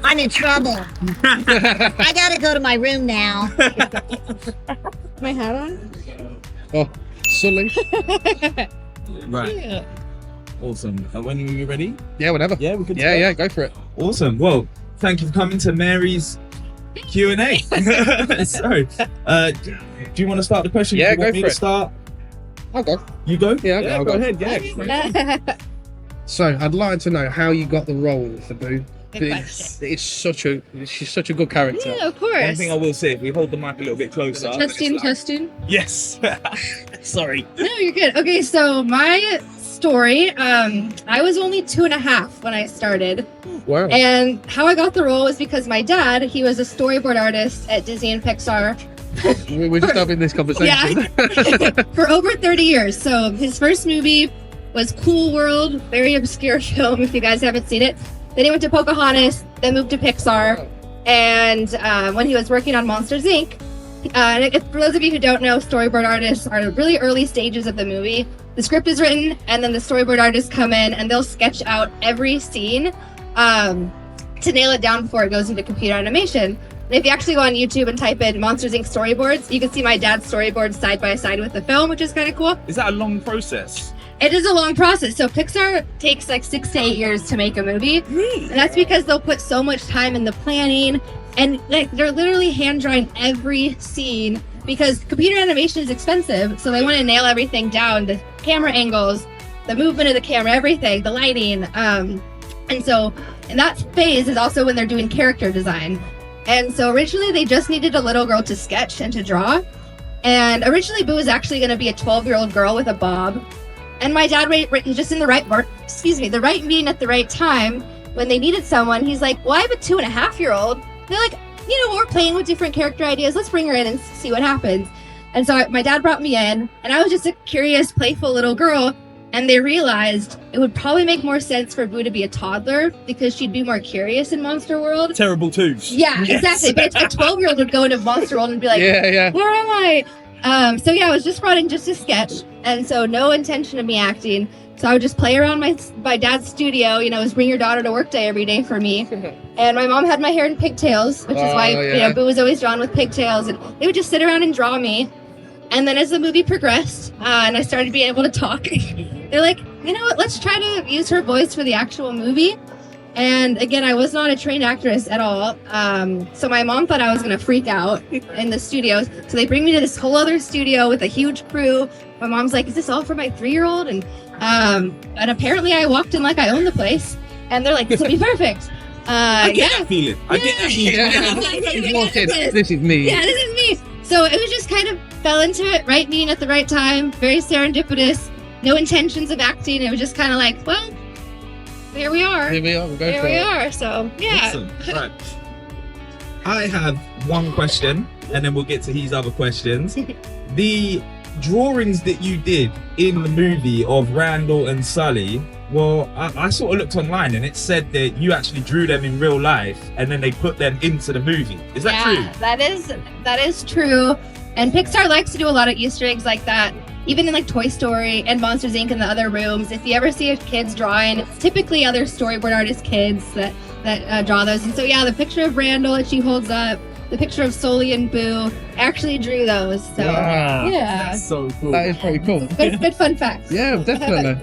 I'm in trouble. I gotta go to my room now. My hat on? Oh, Sully. Right. Yeah. Awesome. And when are you ready? Yeah, whatever. Yeah, we could. Yeah, go for it. Awesome. Well, thank you for coming to Mary's Q&A. So, do you want to start the question? Yeah, do you want go me for to it. start? I'll go. You go? Yeah, I'll go go. ahead. Yeah. So, I'd like to know how you got the role for Boo. Good She's such a good character. Yeah, of One course. thing I will say, if we hold the mic a little bit closer. Testing. Yes. Sorry. No, you're good. Okay, so my story, I was only 2.5 when I started. Wow. And how I got the role was because my dad, he was a storyboard artist at Disney and Pixar. We're just having this conversation. For over 30 years. So his first movie was Cool World, very obscure film if you guys haven't seen it. Then he went to Pocahontas, then moved to Pixar. And when he was working on Monsters, Inc., for those of you who don't know, storyboard artists are really early stages of the movie. The script is written, and then the storyboard artists come in, and they'll sketch out every scene to nail it down before it goes into computer animation. And if you actually go on YouTube and type in Monsters, Inc. storyboards, you can see my dad's storyboards side by side with the film, which is kind of cool. Is that a long process? It is a long process. So Pixar takes like 6 to 8 years to make a movie. And that's because they'll put so much time in the planning, and like they're literally hand drawing every scene because computer animation is expensive. So they want to nail everything down, the camera angles, the movement of the camera, everything, the lighting. And so in that phase is also when they're doing character design. And so originally they just needed a little girl to sketch and to draw. And originally Boo was actually going to be a 12-year-old girl with a bob. And my dad just in the right meeting at the right time when they needed someone. He's like, well, I have a 2.5-year-old. They're like, we're playing with different character ideas. Let's bring her in and see what happens. And so my dad brought me in, and I was just a curious, playful little girl. And they realized it would probably make more sense for Boo to be a toddler because she'd be more curious in Monster World. Terrible twos. Yeah, exactly. But a 12-year-old would go into Monster World and be like, where am I? So yeah, I was just brought in just to sketch. And so no intention of me acting. So I would just play around my dad's studio, it was bring your daughter to work day every day for me. And my mom had my hair in pigtails, which is why, Boo was always drawn with pigtails. And they would just sit around and draw me. And then as the movie progressed and I started being able to talk, they're like, you know what, let's try to use her voice for the actual movie. And again, I was not a trained actress at all. So my mom thought I was going to freak out in the studios. So they bring me to this whole other studio with a huge crew. My mom's like, is this all for my 3-year-old? And apparently I walked in like I owned the place. And they're like, this will be perfect. I get that feeling. I get that feeling. This is me. Yeah, this is me. So it was just kind of fell into it, right meeting at the right time, very serendipitous, no intentions of acting. It was just kind of like, well, here we are. Here we are. We'll go for it. So, yeah. Awesome. Right. I have one question, and then we'll get to his other questions. The drawings that you did in the movie of Randall and Sully, well, I sort of looked online and it said that you actually drew them in real life and then they put them into the movie. Is that true? That is true. And Pixar likes to do a lot of Easter eggs like that. Even in like Toy Story and Monsters Inc. in the other rooms, if you ever see a kid's drawing, it's typically other storyboard artist kids that draw those. And so yeah, the picture of Randall that she holds up, the picture of Sully and Boo, I actually drew those. So wow. Yeah. That's so cool. That is pretty cool. Good fun facts. Yeah, definitely.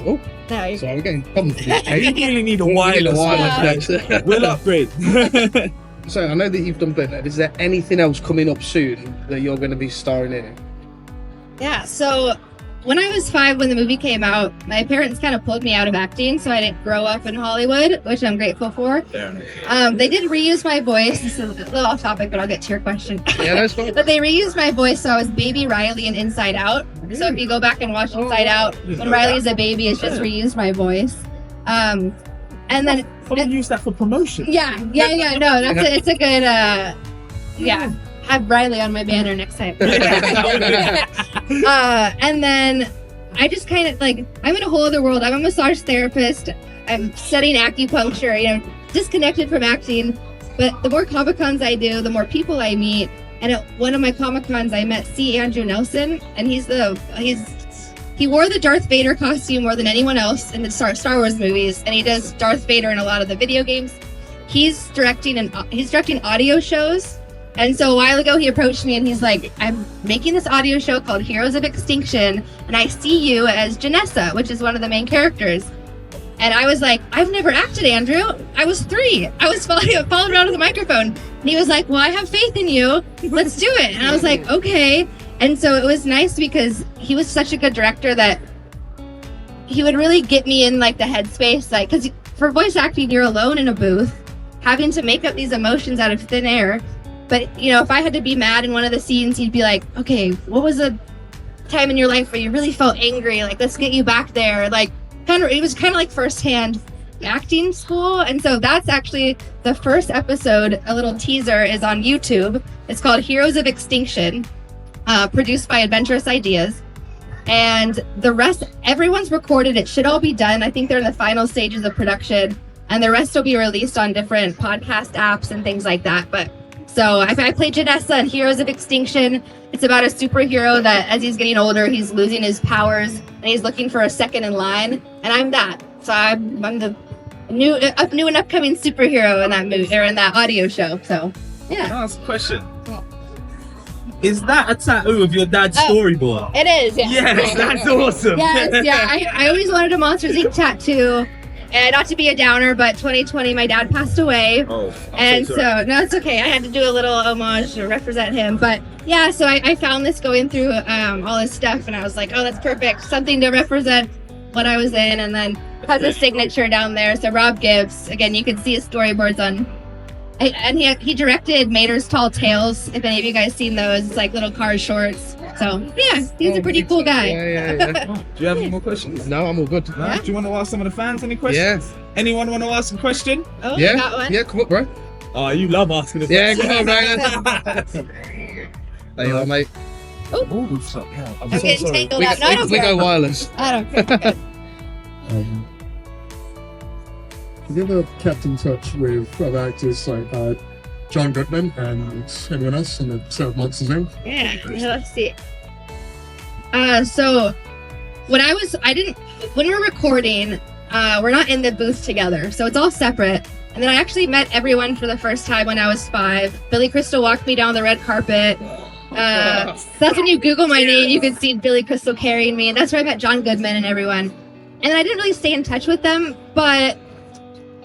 Oh, No, so we're getting confident. You really need a wireless. We'll upgrade. So I know that you've done Bernard. Is there anything else coming up soon that you're going to be starring in? Yeah, so when I was 5, when the movie came out, my parents kind of pulled me out of acting, so I didn't grow up in Hollywood, which I'm grateful for. They did reuse my voice. This is a little off topic, but I'll get to your question. Yeah, that's fine. But they reused my voice, so I was Baby Riley in Inside Out. So if you go back and watch Inside Out, when Riley's a baby, it's just reused my voice. And then use that for promotion. Yeah. No, it's a good. Yeah, have Riley on my banner next time. And then I just kind of like, I'm in a whole other world. I'm a massage therapist. I'm studying acupuncture. Disconnected from acting. But the more Comic Cons I do, the more people I meet. And at one of my Comic Cons, I met C. Andrew Nelson, and he wore the Darth Vader costume more than anyone else in the Star Wars movies, and he does Darth Vader in a lot of the video games. He's directing audio shows, and so a while ago he approached me and he's like, I'm making this audio show called Heroes of Extinction, and I see you as Janessa, which is one of the main characters. And I was like, I've never acted, Andrew. I was 3. I was followed around with a microphone. And he was like, well, I have faith in you. Let's do it. And I was like, okay. And so it was nice because he was such a good director that he would really get me in like the headspace. Like, because for voice acting, you're alone in a booth, having to make up these emotions out of thin air. But, if I had to be mad in one of the scenes, he'd be like, okay, what was a time in your life where you really felt angry? Like, let's get you back there. Like, it was kind of like firsthand acting school. And so that's actually the first episode. A little teaser is on YouTube. It's called Heroes of Extinction, produced by Adventurous Ideas. And the rest, everyone's recorded. It should all be done. I think they're in the final stages of production, and the rest will be released on different podcast apps and things like that. But so I played Janessa in Heroes of Extinction. It's about a superhero that as he's getting older, he's losing his powers and he's looking for a second in line. And I'm that. So I'm the new and upcoming superhero in that movie or in that audio show. So yeah. Last question. Is that a tattoo of your dad's Oh. storyboard? It is, yeah. Yes, that's awesome. Yes, yeah. I always wanted a Monsters Inc. tattoo. And not to be a downer, but 2020, my dad passed away. Oh, And so, no, it's okay. I had to do a little homage to represent him. But yeah, so I found this going through all his stuff, and I was like, oh, that's perfect. Something to represent what I was in. And then has a signature down there. So Rob Gibbs, again, you can see his storyboards on. And he directed Mater's Tall Tales. If any of you guys seen those, it's like little car shorts. So yeah, he's a pretty cool guy. Yeah. Do you have any more questions? No, I'm all good. No? Do you want to ask some of the fans any questions? Yeah. Anyone want to ask a question? Oh, Yeah. got one. Yeah, come up, bro. Oh, you love asking the Yeah, questions. come on, Ryan. There you are, mate. Oh, so, yeah, I'm I'm so getting sorry. tangled up. No, I don't We care. go wireless. I don't care. Have you ever kept in touch with other actors like John Goodman and everyone else in the set of Monsters Inc.? Yeah, let's see. So when when we're recording, we're not in the booth together, so it's all separate. And then I actually met everyone for the first time when I was 5. Billy Crystal walked me down the red carpet. That's when you Google my name, you can see Billy Crystal carrying me, and that's where I met John Goodman and everyone. And I didn't really stay in touch with them, but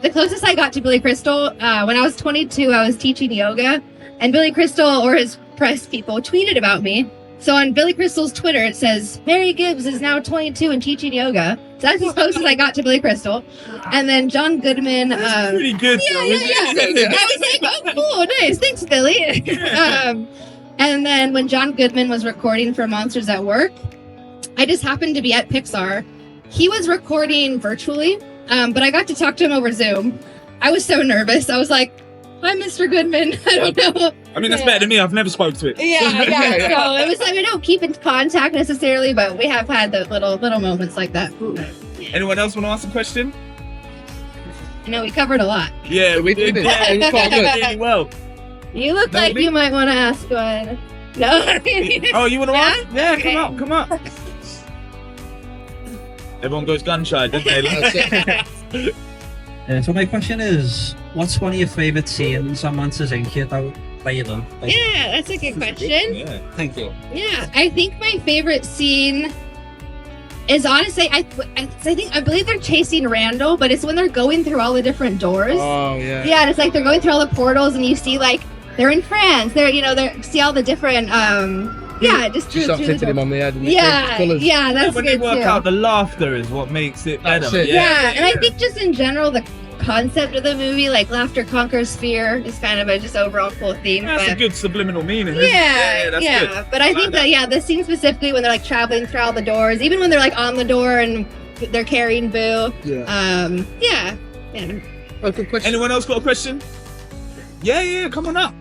the closest I got to Billy Crystal, when I was 22, I was teaching yoga, and Billy Crystal or his press people tweeted about me. So on Billy Crystal's Twitter, it says, Mary Gibbs is now 22 and teaching yoga. So that's as close as I got to Billy Crystal. And then John Goodman. Pretty good. Yeah. I was like, oh, cool, nice. Thanks, Billy. And then when John Goodman was recording for Monsters at Work, I just happened to be at Pixar. He was recording virtually, but I got to talk to him over Zoom. I was so nervous. I was like, hi, Mr. Goodman. I don't know. I mean, that's better than me. I've never spoke to it. Yeah. So it was like, we don't keep in contact necessarily, but we have had the little moments like that. Anyone else want to ask a question? I know we covered a lot. Yeah, we did. Yeah, we Quite good. really well. You look like you might want to ask one. No. Oh, you want to ask? Yeah, Okay. come up. Everyone goes gun shy, don't they? So my question is, what's one of your favourite scenes on Monsters Inc. that you love? Yeah, that's a good question. Yeah. Thank you. Yeah, I think my favorite scene is honestly, I believe they're chasing Randall, but it's when they're going through all the different doors. Oh, yeah. Yeah, and it's like they're going through all the portals, and you see like they're in France. They see all the different just She stopped through the hitting him door. on the head. And Yeah, colours. yeah, that's When good they work too. out the laughter is what makes it better. That's it. Yeah, and I think just in general, the concept of the movie, like laughter conquers fear, is kind of a just overall cool theme. That's a but good subliminal meaning. isn't it? yeah, that's yeah. good. But I think that the scene specifically when they're like traveling through all the doors, even when they're like on the door and they're carrying Boo. Yeah. Yeah. Oh, good question. Anyone else got a question? Yeah, come on up.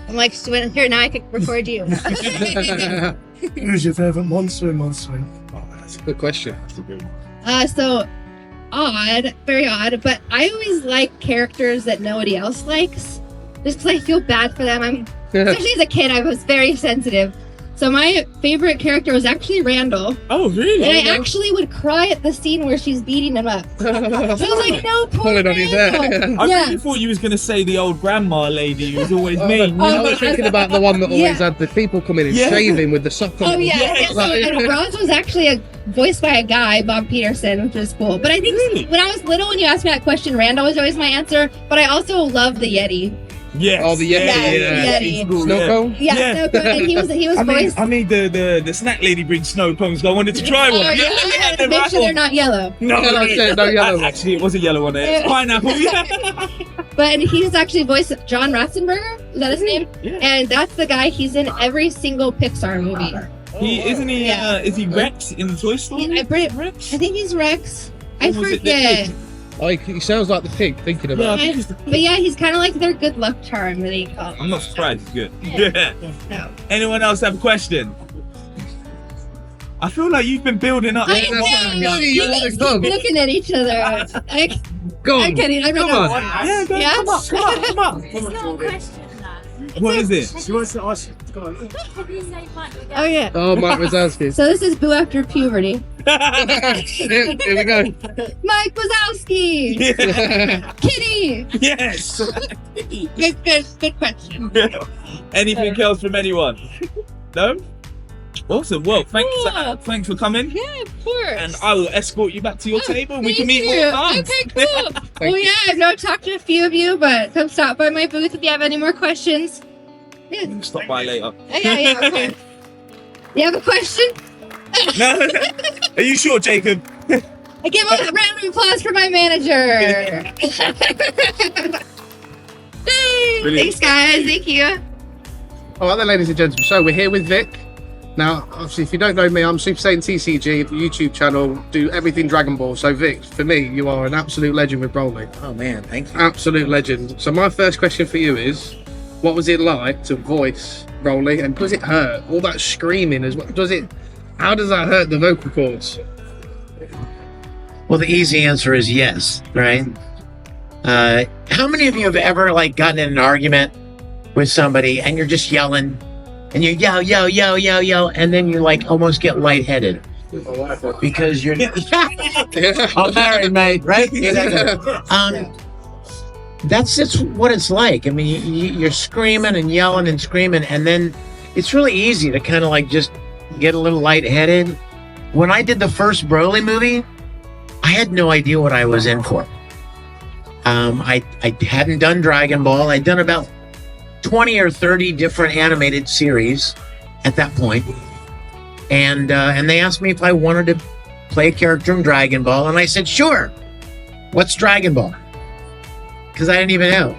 I'm like, here now I can record you. Who's your favourite monster in Monster Inc? Oh, that's Good question. So odd, very odd, but I always like characters that nobody else likes, just because I feel bad for them. Especially as a kid, I was very sensitive. So my favorite character was actually Randall. Oh, really? And I actually would cry at the scene where she's beating him up. So I was like, no, poor Pulling on his hair. Randall. I Yeah. really thought you was going to say the old grandma lady who was always mean. I was thinking about the one that always had the people come in and Yeah. shave him with the sock on. Oh yeah, Yes. So, and Roz was actually voiced by a guy, Bob Peterson, which was cool. But I think when I was little, when you asked me that question, Randall was always my answer. But I also love the Yeti. Yes. Oh, the Yeti. Yeah, Yeah. Yeti. Snow cone? Yeah, Yeah. no, but he was voiced. I mean, the snack lady brings snow cones. So I wanted to try one. Oh, yeah, I had to make sure they're not yellow. No, No, that's it, no yellow. Actually, it was a yellow one. It's pineapple. But he's actually voiced John Ratzenberger. Is that his name? Yeah. And that's the guy. He's in every single Pixar movie. Isn't he? Yeah. Is he Rex in the Toy Story? I think he's Rex. I Or was it the forget. pig? Oh, he sounds like the pig, thinking Yeah, I about it. think it's the But yeah, he's kind of like their good luck charm that he calls. I'm not surprised. It's good. Yeah. Yeah. No. Anyone else have a question? I feel like you've been building up. I Yeah, know. that's it. You Yeah, guys let's keep go. looking at each other. Go on. I'm kidding. I'm Come not. on. Yeah, go, Yeah? come up. It's not a question, that. What is it? She wants to ask. Go on. Have you said Mike again? Oh yeah. Oh, Mike Wazowski. So this is Boo after puberty. Here we go. Mike Wazowski. Kitty. Yes. Good question. Anything else from anyone? No? Awesome. Well, thanks for coming. Yeah, of course. And I will escort you back to your table and we can Thank meet you. more times. Okay, cool. Well, yeah, I've now talked to a few of you, but come stop by my booth if you have any more questions. Yeah. Stop by later. Yeah, okay. You have a question? No. Are you sure, Jacob? I give a round of applause for my manager. Thanks, guys. Thank you. All right then, ladies and gentlemen. So we're here with Vic. Now, obviously, if you don't know me, I'm Super Saiyan TCG, the YouTube channel, do everything Dragon Ball. So Vic, for me, you are an absolute legend with Broly. Oh man, thank you. Absolute legend. So my first question for you is, what was it like to voice Broly, and does it hurt? All that screaming as well. How does that hurt the vocal cords? Well, the easy answer is yes, right? How many of you have ever like gotten in an argument with somebody and you're just yelling and you yell, and then you like almost get lightheaded because you're I'm married, mate, right? That's just what it's like. I mean, you're screaming and yelling and screaming, and then it's really easy to kind of like just get a little lightheaded. When I did the first Broly movie, I had no idea what I was in for. I hadn't done Dragon Ball. I'd done about 20 or 30 different animated series at that point. And they asked me if I wanted to play a character in Dragon Ball, and I said, sure. What's Dragon Ball? Because I didn't even know.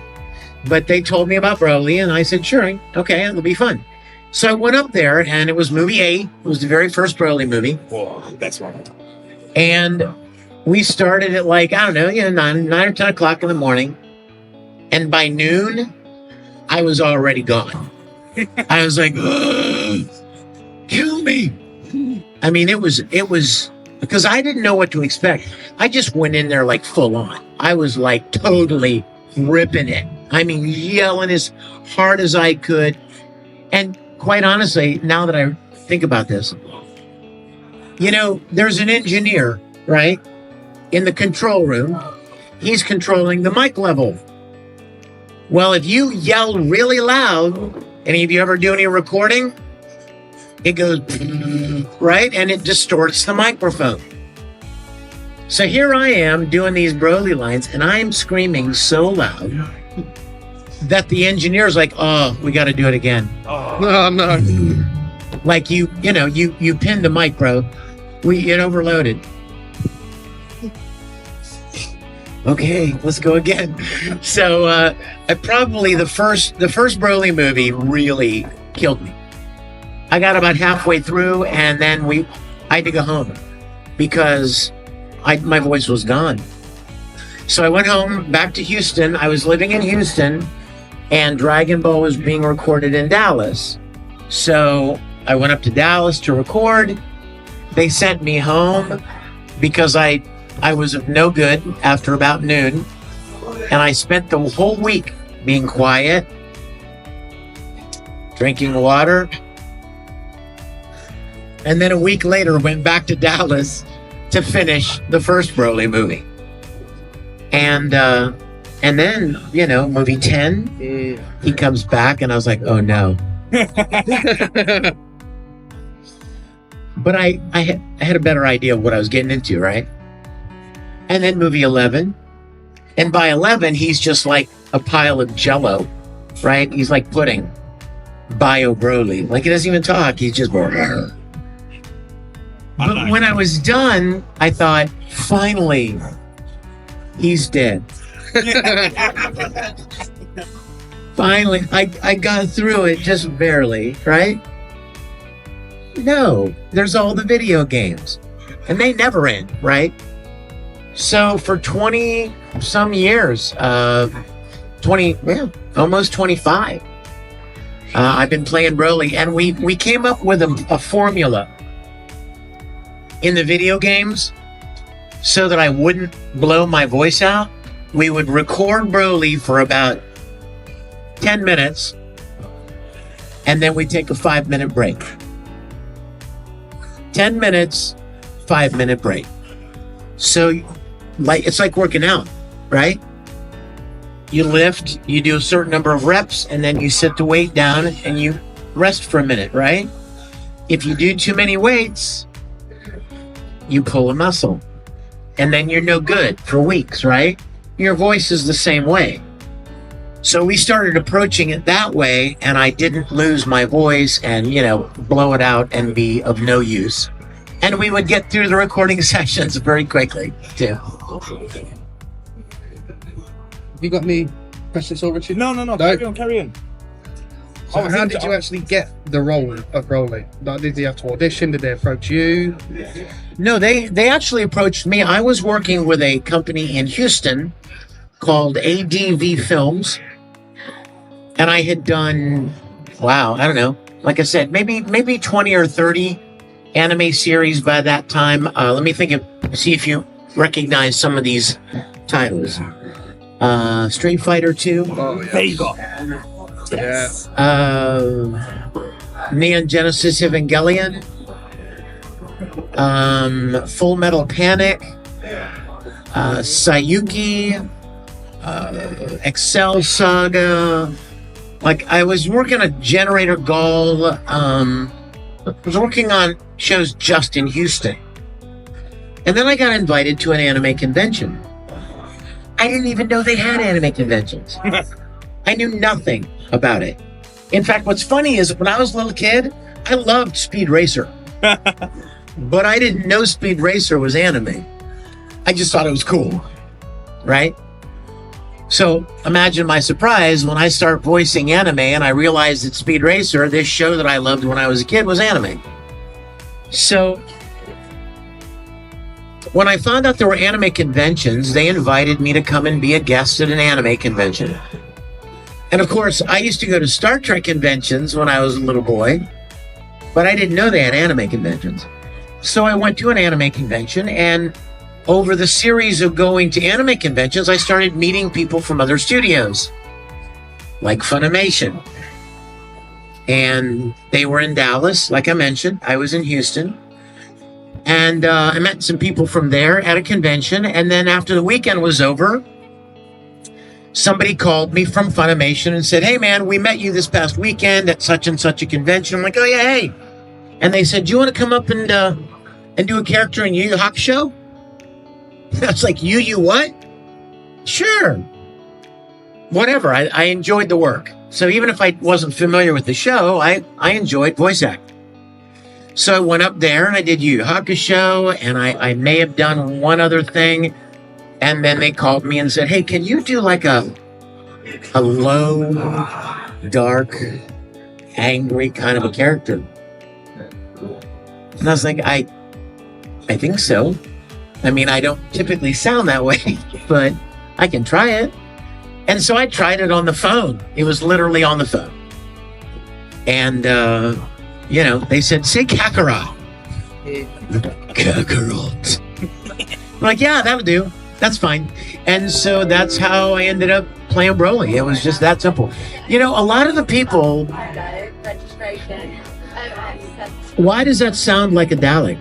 But they told me about Broly, and I said, sure, okay, it'll be fun. So I went up there, and it was movie 8. It was the very first Broly movie. Whoa, that's right. And we started at like, I don't know, 9 or 10 o'clock in the morning. And by noon, I was already gone. I was like, kill me. I mean, it was because I didn't know what to expect. I just went in there like full on. I was like totally ripping it. I mean, yelling as hard as I could. And quite honestly, now that I think about this, there's an engineer, right? In the control room. He's controlling the mic level. Well, if you yell really loud, any of you ever do any recording? It goes, right? And it distorts the microphone. So here I am doing these Broly lines, and I'm screaming so loud that the engineer's like, oh, we got to do it again. Oh, no. Like you pinned the mic, bro. It overloaded. Okay, let's go again. So I probably the first Broly movie really killed me. I got about halfway through, and then I had to go home because my voice was gone. So I went home back to Houston. I was living in Houston, and Dragon Ball was being recorded in Dallas. So I went up to Dallas to record. They sent me home because I was of no good after about noon, and I spent the whole week being quiet, drinking water, and then a week later went back to Dallas to finish the first Broly movie. And then, movie 10, he comes back, and I was like, oh no. But I had a better idea of what I was getting into, right? And then movie 11. And by 11, he's just like a pile of jello, right? He's like pudding. Bio Broly. Like, he doesn't even talk. He's just... But when I was done, I thought, finally, he's dead. Finally, I got through it just barely, right? No, there's all the video games. And they never end, right? So for 20 some years, almost 25, I've been playing Broly, and we came up with a formula in the video games so that I wouldn't blow my voice out. We would record Broly for about 10 minutes, and then we'd take a 5-minute break. 10 minutes, 5-minute break. So, like, it's like working out, right? You lift, you do a certain number of reps, and then you sit the weight down and you rest for a minute, right? If you do too many weights, you pull a muscle, and then you're no good for weeks, right? Your voice is the same way. So we started approaching it that way, and I didn't lose my voice and, blow it out and be of no use. And we would get through the recording sessions very quickly, too. Have you got any questions over, Richard? No. Carry on. So how did you actually get the role of Broly? Like, did you have to audition? Did they approach you? No, they actually approached me. I was working with a company in Houston called ADV Films. And I had done, I don't know, like I said, maybe 20 or 30 anime series by that time. Let me see if you recognize some of these titles. Street Fighter 2. Oh, yeah. There you go. Yes. Neon Genesis Evangelion. Full Metal Panic. Sayuki. Excel Saga. Like, I was working on Generator Gall. I was working on shows just in Houston. And then I got invited to an anime convention. I didn't even know they had anime conventions. I knew nothing about it. In fact, what's funny is when I was a little kid, I loved Speed Racer. But I didn't know Speed Racer was anime. I just thought it was cool, right? So imagine my surprise when I start voicing anime and I realized that Speed Racer, this show that I loved when I was a kid, was anime. So when I found out there were anime conventions, they invited me to come and be a guest at an anime convention. And of course, I used to go to Star Trek conventions when I was a little boy, but I didn't know they had anime conventions. So I went to an anime convention, and over the series of going to anime conventions, I started meeting people from other studios, like Funimation. And they were in Dallas, like I mentioned. I was in Houston. And I met some people from there at a convention. And then after the weekend was over, somebody called me from Funimation and said, "Hey, man, we met you this past weekend at such and such a convention." I'm like, "Oh, yeah, hey." And they said, "Do you want to come up and do a character in Yu Yu Hakusho?" I was like, "You what?" "Sure." Whatever. I enjoyed the work. So even if I wasn't familiar with the show, I enjoyed voice acting. So I went up there and I did Yu Yu Hakusho, and I may have done one other thing. And then they called me and said, "Hey, can you do like a low, dark, angry kind of a character?" And I was like, I think so. I mean, I don't typically sound that way, but I can try it. And so I tried it on the phone. It was literally on the phone. And, they said, "Say Kakarot." Kakarot. I'm like, "Yeah, that'll do. That's fine." And so that's how I ended up playing Broly. It was just that simple. A lot of the people... Registration. Why does that sound like a Dalek?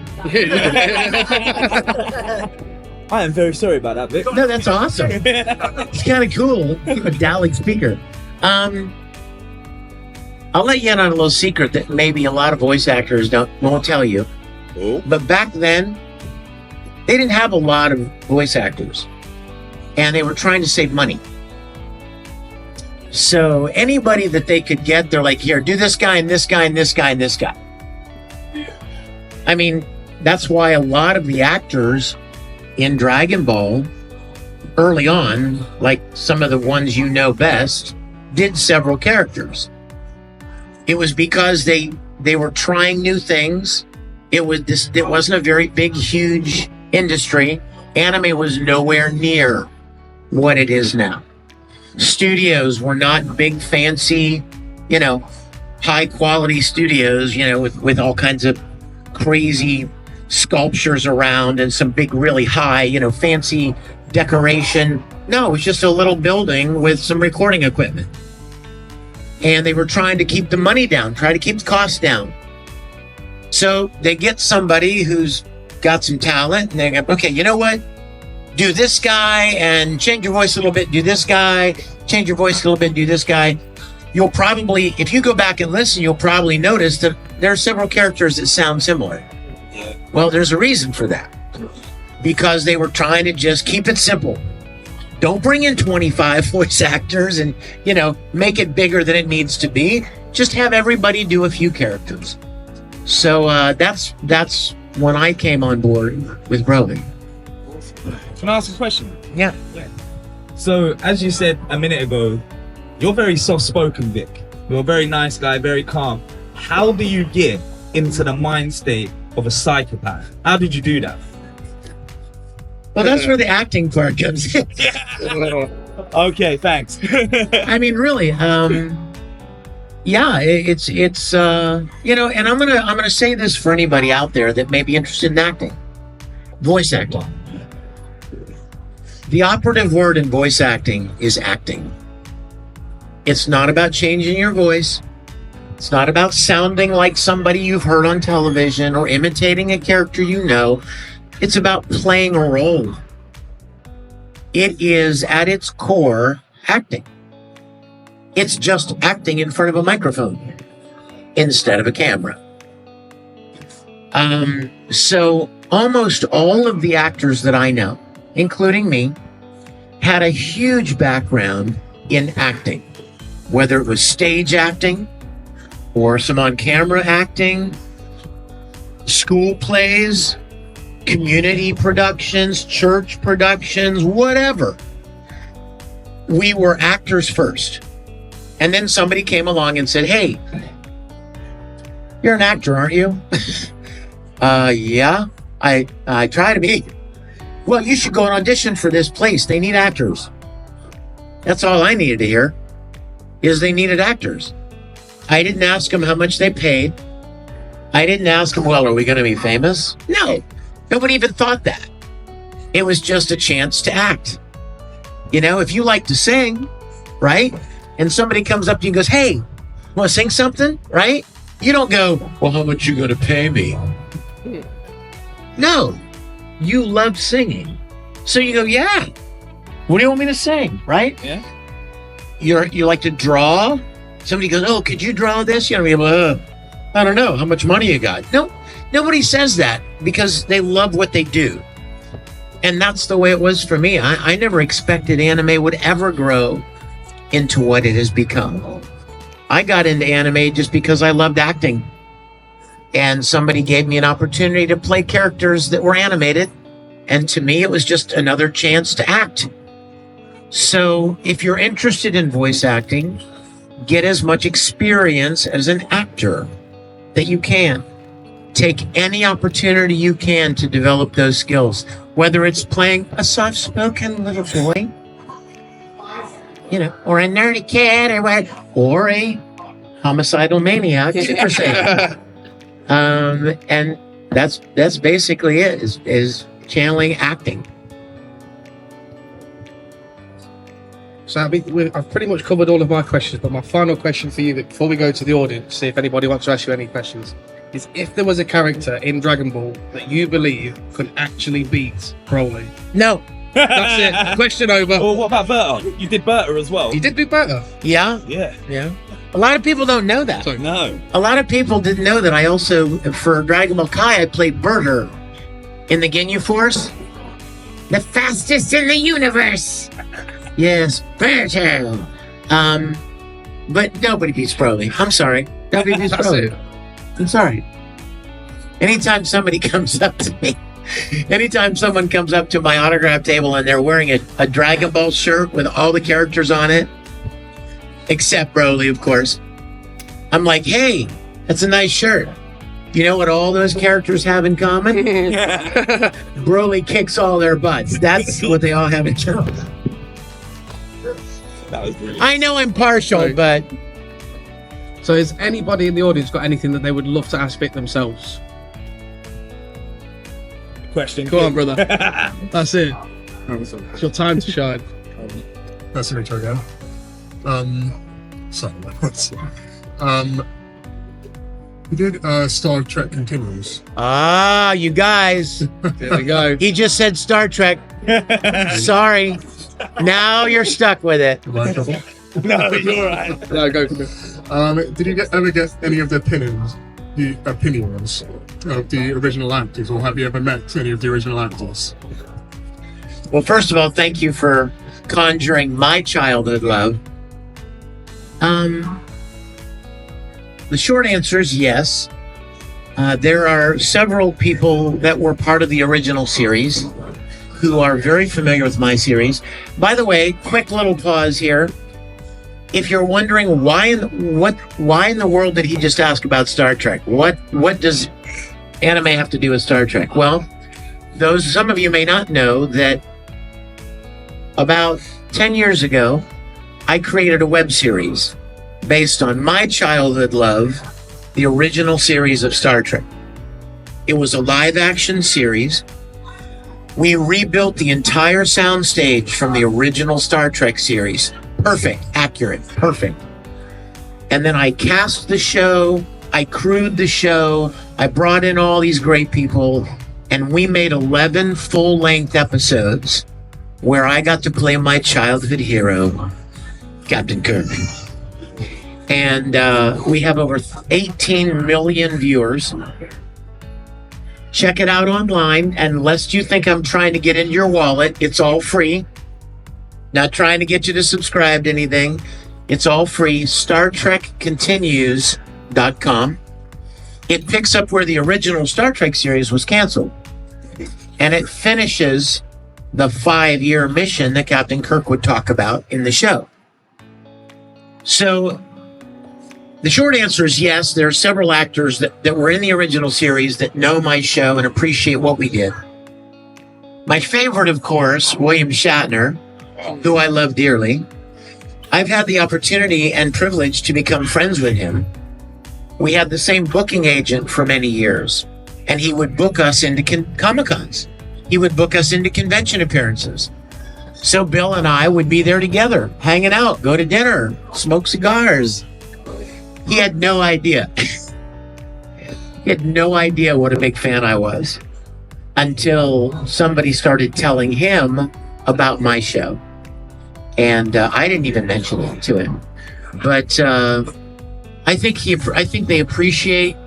I am very sorry about that, Vic. No, that's awesome. It's kind of cool. A Dalek speaker. I'll let you in on a little secret that maybe a lot of voice actors won't tell you. Oh. But back then, they didn't have a lot of voice actors. And they were trying to save money. So anybody that they could get, they're like, "Here, do this guy and this guy and this guy and this guy." I mean, that's why a lot of the actors in Dragon Ball early on, like some of the ones you know best, did several characters. It was because they were trying new things. It wasn't a very big, huge industry. Anime was nowhere near what it is now. Studios were not big, fancy, high quality studios, with all kinds of crazy sculptures around and some big, really high, fancy decoration. No, it was just a little building with some recording equipment. And they were trying to keep the money down, try to keep the costs down. So they get somebody who's got some talent, and they go, okay, you know what? Do this guy and change your voice a little bit. Do this guy, change your voice a little bit. Do this guy. You'll probably, if you go back and listen, you'll probably notice that there are several characters that sound similar. Well, there's a reason for that. Because they were trying to just keep it simple. Don't bring in 25 voice actors and, make it bigger than it needs to be. Just have everybody do a few characters. So that's when I came on board with Broly. Can I ask a question? Yeah. So, as you said a minute ago, you're very soft-spoken, Vic. You're a very nice guy, very calm. How do you get into the mind state of a psychopath? How did you do that? Well, that's where the acting part comes in. Okay, thanks. I mean, really, it's and I'm gonna say this for anybody out there that may be interested in acting, voice acting. The operative word in voice acting is acting. It's not about changing your voice. It's not about sounding like somebody you've heard on television or imitating a character you know. It's about playing a role. It is, at its core, acting. It's just acting in front of a microphone instead of a camera. So almost all of the actors that I know, including me, had a huge background in acting, whether it was stage acting or some on-camera acting, school plays, community productions, church productions, whatever. We were actors first. And then somebody came along and said, hey, you're an actor, aren't you? Yeah, I try to be. Well, you should go and audition for this place. They need actors. That's all I needed to hear, is they needed actors. I didn't ask them how much they paid. I didn't ask them, well, are we going to be famous? No, nobody even thought that. It was just a chance to act. If you like to sing, right? And somebody comes up to you and goes, hey, want to sing something, right? You don't go, well, how much you going to pay me? No, you love singing. So you go, yeah, what do you want me to sing, right? Yeah. You like to draw? Somebody goes, oh, could you draw this? I don't know, how much money you got? No, nobody says that because they love what they do. And that's the way it was for me. I never expected anime would ever grow into what it has become. I got into anime just because I loved acting. And somebody gave me an opportunity to play characters that were animated. And to me, it was just another chance to act. So if you're interested in voice acting, get as much experience as an actor that you can. Take any opportunity you can to develop those skills, whether it's playing a soft-spoken little boy, or a nerdy kid, or a homicidal maniac, Super Saiyan. And that's basically it, is channeling acting. So I've pretty much covered all of my questions, but my final question for you before we go to the audience, see if anybody wants to ask you any questions, is if there was a character in Dragon Ball that you believe could actually beat Broly. No. That's it. Question over. Well, what about Berta? You did Berta as well. You did do Berta? Yeah. Yeah. A lot of people don't know that. Sorry. No. A lot of people didn't know that I also, for Dragon Ball Kai, I played Berta in the Ginyu Force. The fastest in the universe. Yes, Berta. But nobody beats Broly. I'm sorry. Nobody beats Broly. I'm sorry. Anytime somebody comes up to me, anytime someone comes up to my autograph table and they're wearing a Dragon Ball shirt with all the characters on it, except Broly, of course, I'm like, hey, that's a nice shirt. You know what all those characters have in common? Broly kicks all their butts. That's what they all have in common. That was brilliant. I know I'm partial, Right. but So has anybody in the audience got anything that they would love to ask Vic themselves? Question. Go on, brother. That's it. It's your time to shine. Nice to meet you again. Sorry, let's see. You did Star Trek Continues. Ah, you guys. There we go. He just said Star Trek. Sorry. Now you're stuck with it. Am I in trouble? No, you're right. No, go for it. Did you ever get any of the opinions of the original actors, or have you ever met any of the original actors? Well, first of all, thank you for conjuring my childhood love. The short answer is yes. There are several people that were part of the original series who are very familiar with my series. By the way, quick little pause here. If you're wondering why in the world did he just ask about Star Trek? What does anime have to do with Star Trek? Well, some of you may not know that about 10 years ago, I created a web series based on my childhood love, the original series of Star Trek. It was a live action series. We rebuilt the entire soundstage from the original Star Trek series. Perfect, accurate, perfect. And then I cast the show, I crewed the show, I brought in all these great people, and we made 11 full-length episodes where I got to play my childhood hero, Captain Kirk. And we have over 18 million viewers. Check it out online, and lest you think I'm trying to get into your wallet, it's all free. Not trying to get you to subscribe to anything. It's all free. StarTrekContinues.com. It picks up where the original Star Trek series was canceled. And it finishes the 5-year mission that Captain Kirk would talk about in the show. So the short answer is yes, there are several actors that were in the original series that know my show and appreciate what we did. My favorite, of course, William Shatner, who I love dearly. I've had the opportunity and privilege to become friends with him. We had the same booking agent for many years, and he would book us into Comic-Cons. He would book us into convention appearances. So Bill and I would be there together, hanging out, go to dinner, smoke cigars. He had no idea. He had no idea what a big fan I was until somebody started telling him about my show. And I didn't even mention it to him. But I think they appreciate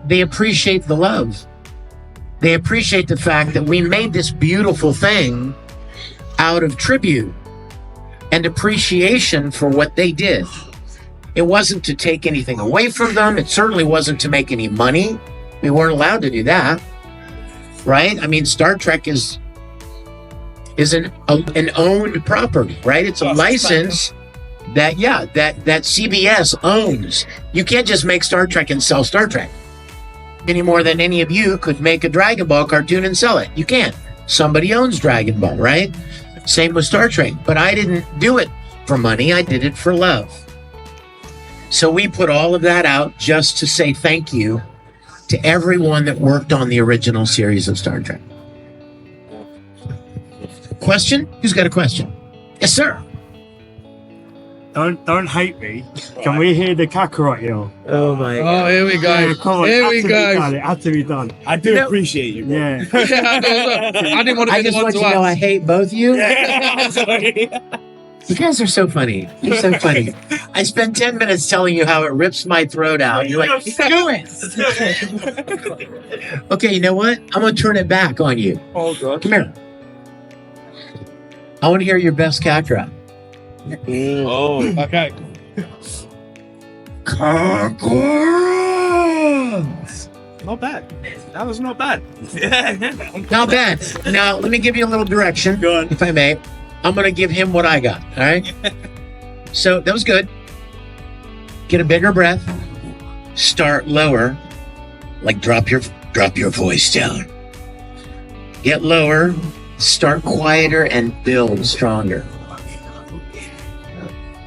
the love. They appreciate the fact that we made this beautiful thing out of tribute and appreciation for what they did. It wasn't to take anything away from them. It certainly wasn't to make any money. We weren't allowed to do that, right? I mean, Star Trek is an owned property, right? It's a license that CBS owns. You can't just make Star Trek and sell Star Trek any more than any of you could make a Dragon Ball cartoon and sell it. You can't. Somebody owns Dragon Ball, right? Same with Star Trek. But I didn't do it for money. I did it for love. So we put all of that out just to say thank you to everyone that worked on the original series of Star Trek. Question? Who's got a question? Yes, sir. Don't hate me. Can we hear the Kakarot yell? Oh my God. Oh, here we go. Yeah, come on, Here we go. It had to be done. I do appreciate you. Bro. Yeah. I didn't want to I be the just one want to you to know I ask. hate both you. Sorry. You guys are so funny. You're so funny. I spent 10 minutes telling you how it rips my throat out. You're like, do it. Okay, you know what? I'm going to turn it back on you. Oh, God. Come here. I want to hear your best Kakra. Oh, okay. Not bad. That was not bad. Not bad. Now, let me give you a little direction, Go on. if I may. I'm going to give him what I got, all right? So, that was good. Get a bigger breath. Start lower. Like drop your voice down. Get lower. Start quieter and build stronger.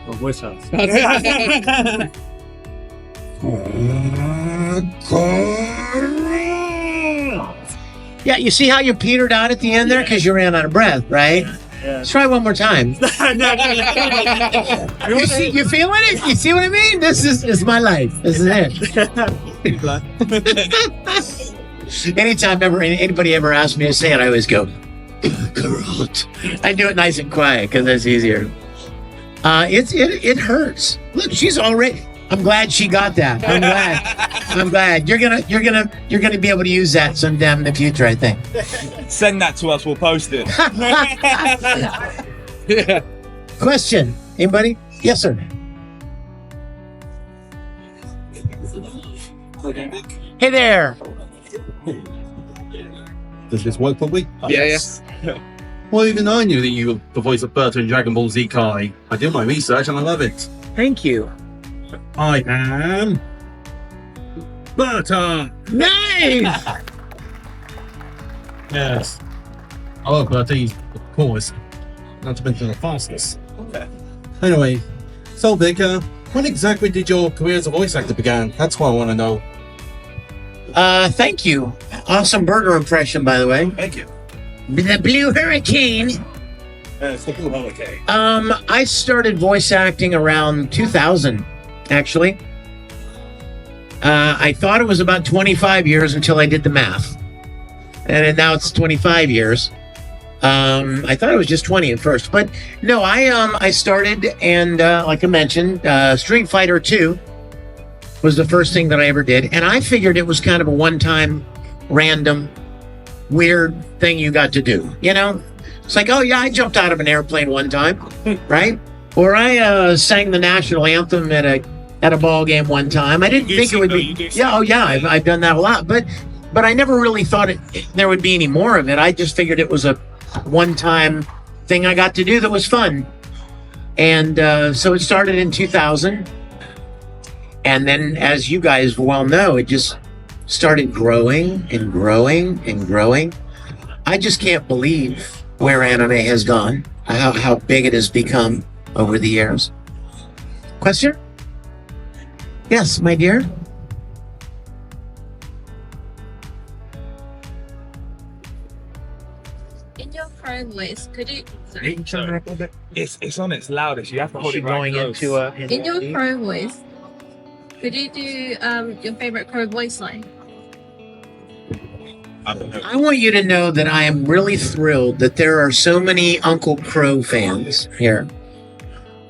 My voice hurts. Yeah, you see how you petered out at the end there? Because you ran out of breath, right? Let's try one more time. You feeling it? You see what I mean? This is my life. This is it. Anytime anybody ever asks me to say it, I always go, Groot. I do it nice and quiet because that's easier. It hurts. Look, she's already. I'm glad she got that. I'm glad. You're gonna be able to use that sometime in the future, I think. Send that to us. We'll post it. Question. Anybody? Yes, sir. Hey there. Does this work properly? Yes. Well, even I knew that you were the voice of Berta in Dragon Ball Z Kai. I did my research and I love it. Thank you. I am Berta. Nice. Yes. I love Berta. He's the coolest. Not to mention the fastest. Anyway, so Vic, when exactly did your career as a voice actor begin? That's what I want to know. Thank you. Awesome burger impression, by the way. Thank you. The Blue Hurricane. It's the Blue Hurricane. I started voice acting around 2000, actually. I thought it was about 25 years until I did the math. And now it's 25 years. I thought it was just 20 at first. But no, I started and, like I mentioned, Street Fighter 2 was the first thing that I ever did. And I figured it was kind of a one-time, random, weird thing you got to do. You know? It's like, oh yeah, I jumped out of an airplane one time, right? Or I sang the national anthem at a ball game one time. I didn't think it would be. Yeah, oh yeah, I've done that a lot. But I never really thought there would be any more of it. I just figured it was a one-time thing I got to do that was fun. And so it started in 2000. And then, as you guys well know, it just started growing and growing and growing. I just can't believe where anime has gone, how big it has become over the years. Question? Yes, my dear? In your pro voice, could you... Sorry. It's on its loudest. You have to hold it going right into close. In your pro voice, could you do your favorite pro voice line? I want you to know that I am really thrilled that there are so many Uncle Crow fans here.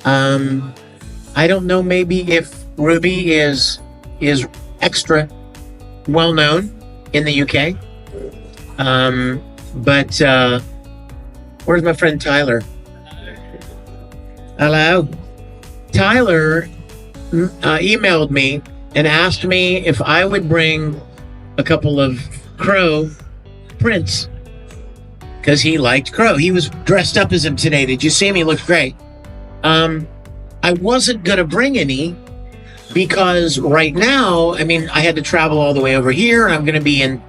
I don't know, maybe if Ruby is extra well known in the UK. But where's my friend Tyler? Hello. Tyler emailed me and asked me if I would bring a couple of Crow prints because he liked Crow. He was dressed up as him today. Did you see him? He looked great. I wasn't gonna bring any because right now, I mean, I had to travel all the way over here, and I'm gonna be in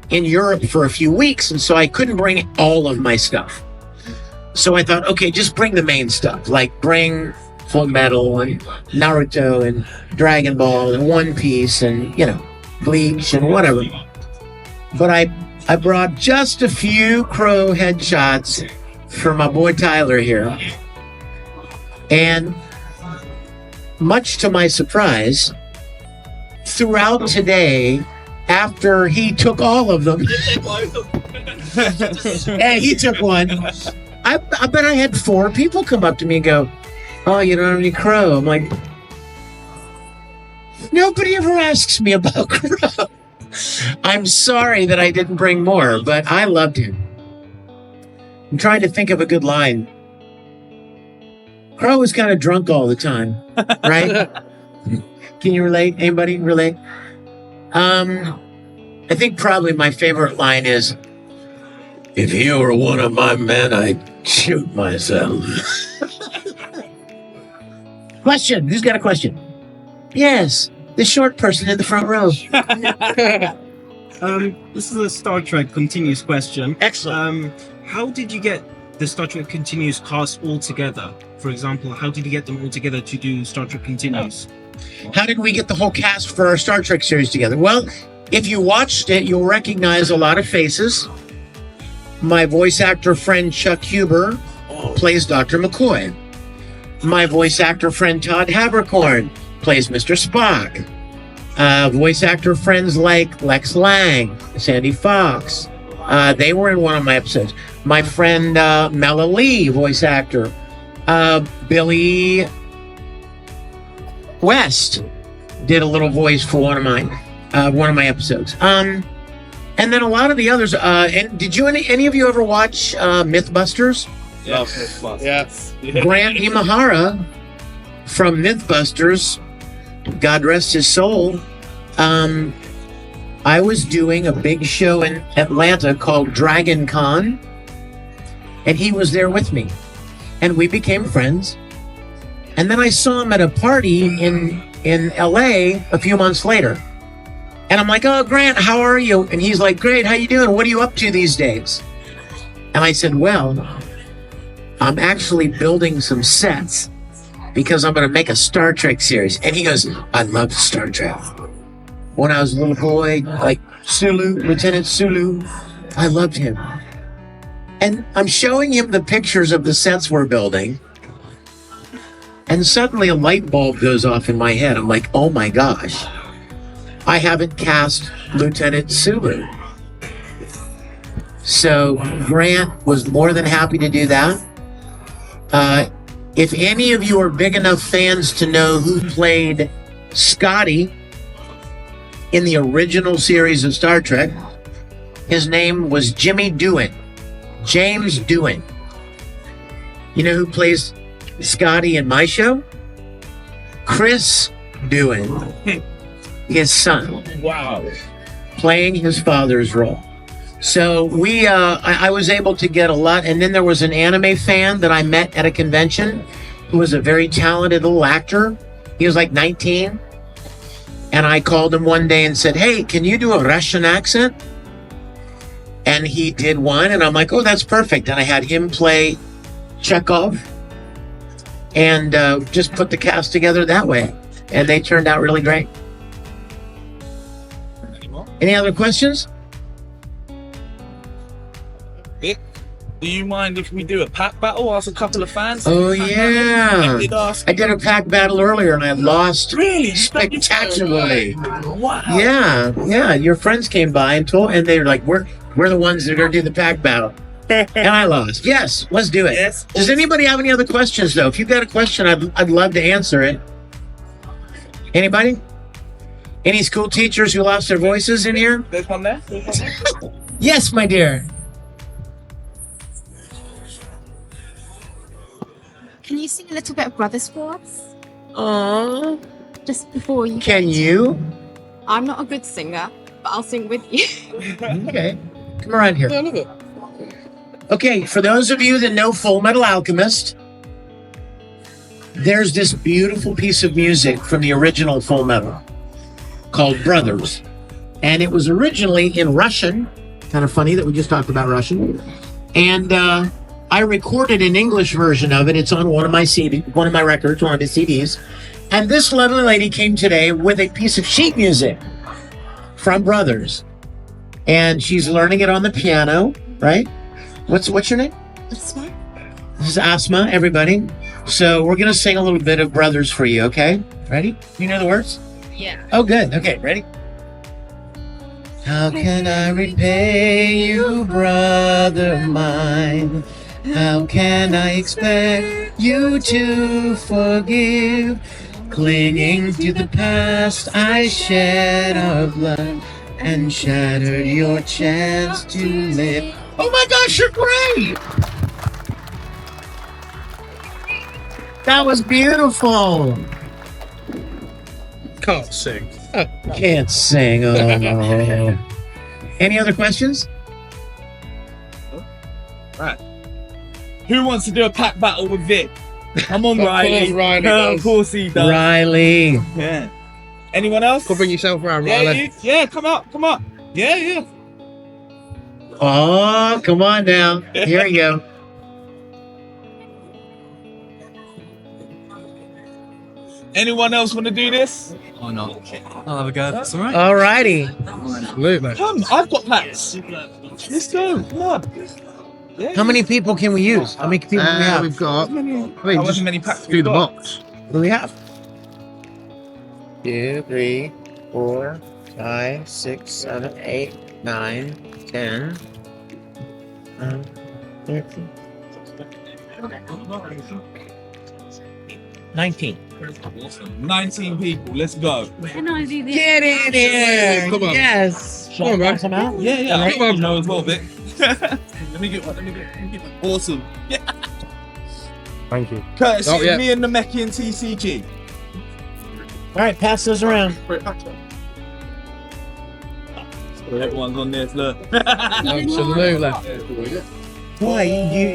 Europe for a few weeks, and so I couldn't bring all of my stuff. So I thought, okay, just bring the main stuff, like bring Full Metal and Naruto and Dragon Ball and One Piece and, you know, Bleach and whatever. But I brought just a few Crow headshots for my boy Tyler here. And much to my surprise, throughout today, after he took all of them, and he took one, I bet I had 4 people come up to me and go, oh, you don't have any Crow. I'm like, nobody ever asks me about Crow. I'm sorry that I didn't bring more, but I loved him. I'm trying to think of a good line. Crow was kind of drunk all the time, right? Can you relate? Anybody relate? I think probably my favorite line is, if you were one of my men, I'd shoot myself. Question. Who's got a question? Yes. The short person in the front row. This is a Star Trek Continues question. Excellent. How did you get the Star Trek Continues cast all together? For example, how did you get them all together to do Star Trek Continues? How did we get the whole cast for our Star Trek series together? Well, if you watched it, you'll recognize a lot of faces. My voice actor friend Chuck Huber plays Dr. McCoy. My voice actor friend Todd Habercorn plays Mr. Spock. Voice actor friends like Lex Lang, Sandy Fox. They were in one of my episodes. My friend Mela Lee, voice actor. Billy West did a little voice for one of my episodes. And then a lot of the others. And did any of you ever watch Mythbusters? Yes. Grant Imahara from Mythbusters, God rest his soul. I was doing a big show in Atlanta called Dragon Con, and he was there with me, and we became friends. And then I saw him at a party in LA a few months later. And I'm like, "Oh, Grant, how are you?" And he's like, "Great, how you doing? What are you up to these days?" And I said, "Well, I'm actually building some sets because I'm going to make a Star Trek series." And he goes, "I love Star Trek. When I was a little boy, like Sulu, Lieutenant Sulu, I loved him." And I'm showing him the pictures of the sets we're building. And suddenly a light bulb goes off in my head. I'm like, oh my gosh, I haven't cast Lieutenant Sulu. So Grant was more than happy to do that. If any of you are big enough fans to know who played Scotty in the original series of Star Trek, his name was Jimmy Doohan. James Doohan. You know who plays Scotty in my show? Chris Doohan, his son. Wow. Playing his father's role. So I was able to get a lot. And then there was an anime fan that I met at a convention who was a very talented little actor. He was like 19. And I called him one day and said, "Hey, can you do a Russian accent?" And he did one. And I'm like, "Oh, that's perfect." And I had him play Chekhov and just put the cast together that way. And they turned out really great. Any other questions? Vic, do you mind if we do a pack battle? Ask a couple of fans. Oh, yeah. I did a pack battle earlier and I lost spectacularly. Wow. Yeah. Your friends came by and they were like, we're the ones that are going to do the pack battle. And I lost. Yes, let's do it. Yes. Does anybody have any other questions, though? If you've got a question, I'd love to answer it. Anybody? Any school teachers who lost their voices in here? There's one there. Yes, my dear. Can you sing a little bit of Brothers for us? Aww. Just before you. Can you? I'm not a good singer, but I'll sing with you. Okay. Come around here. Okay, for those of you that know Full Metal Alchemist, there's this beautiful piece of music from the original Full Metal called Brothers. And it was originally in Russian. Kind of funny that we just talked about Russian. And I recorded an English version of it. It's on one of my records, one of the CDs. And this lovely lady came today with a piece of sheet music from Brothers. And she's learning it on the piano, right? What's your name? Asma. This is Asma, everybody. So we're going to sing a little bit of Brothers for you, okay? Ready? You know the words? Yeah. Oh, good. Okay, ready? How can I repay you, brother mine? How can I expect you to forgive? Clinging to the past, I shed our blood and shattered your chance to live. Oh my gosh, you're great! That was beautiful. Can't sing. Can't sing. Oh. Any other questions? Right. Who wants to do a pack battle with Vic? Come on, Riley. Of course he does. Riley. Yeah. Anyone else? Go bring yourself around, Riley. Yeah, come up. Yeah. Oh, come on now. Here we go. Anyone else want to do this? Why not? I'll have a go. That's all right. All righty. Absolutely. Come, I've got packs. Let's go. Come on. How many people can we use? How many people do we have? We've got. However many packs do we've the got. box. What do we have? 2, 3, 4, 5, 6, 7, 8, 9, 10, 13, 19. 19 people. Let's go. Can I do this? Get in here! Come on. Yes! Come on, man. Some out? Yeah. Come on, know as well, Vic. Let me get one. Awesome. Yeah. Thank you. Courtesy Oh, yeah. of me and the Mecki and TCG. All right, pass those around. Everyone's on this, look. Absolutely. Boy,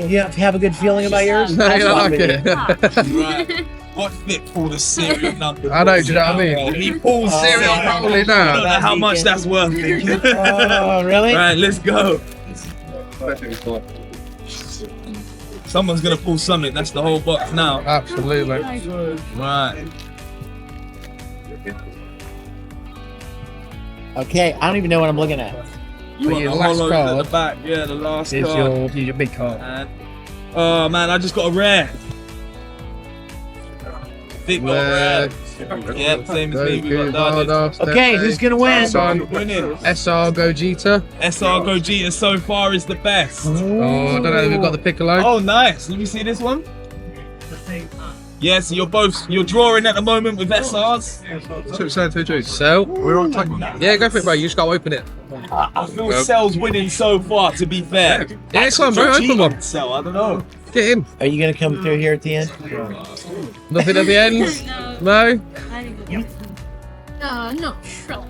you have a good feeling about yours? No, you like it. Right. Watch Vic pull the serial number. I know, do you know what I mean? He pulls serial Probably number. I don't know now. how much that's worth, Vic. Oh, really? Right, let's go. Someone's gonna pull something. That's the whole box now. Absolutely. Right. Okay, I don't even know what I'm looking at. You want your the last hollows card at the back? Yeah, the last Is card. your big card. And, oh man, I just got a rare. Vic got a rare. Yeah, same as me. We got Dardas. Okay, who's gonna win? Winning. SR Gogeta. SR Gogeta so far is the best. Oh, I don't know. We've got the Piccolo. Oh, nice. Let me see this one. Yes, you're drawing at the moment with SRs. So we're on time. Yeah, go for it, bro. You just gotta open it. I feel Cell's winning so far, to be fair. Yeah, come on, bro. Open one. Cell, I don't know. Get in. Are you gonna come through here at the end? Nothing at the end? No? Not sure.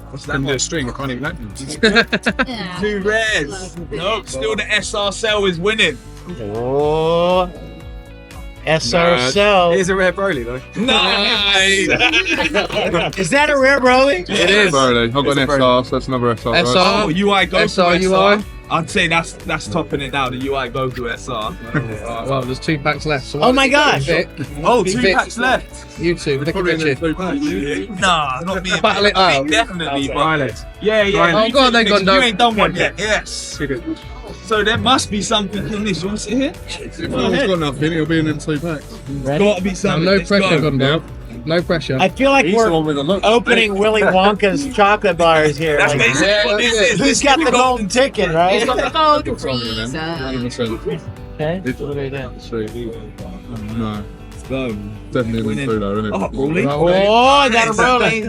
What's that? A string. I can't even open it. Yeah. 2 rares. Nope, still the SR Cell is winning. Oh, SR Cell. Here's a rare Broly though. Nice. Is that a rare Broly? It is. Broly. I've got an SR, so that's another SR. SR. Oh, UI Goku SR, SR. I'd say that's topping it now, the UI Goku SR. Well, there's 2 packs left. So Oh my gosh. Vic, Oh, Big 2 Vic. packs left. You two, Vic and Richie. Nah, not me. Battle it out. Definitely, but yeah. Oh, go on then, Gondo. You ain't done one yet. Yes. So there must be something in this. You want to sit here? If no one's got nothing, it'll be in them 2 packs. Gotta be something. No Let's pressure, go. Gondo. No pressure. I feel like we're opening Willy Wonka's chocolate bars here. That's Like, basically what this is. who's got the golden ticket, right? Gold freezer. 100%. Okay. No. Go. Definitely in them 2 though, isn't it? Oh, Broly. Oh, I got a Broly.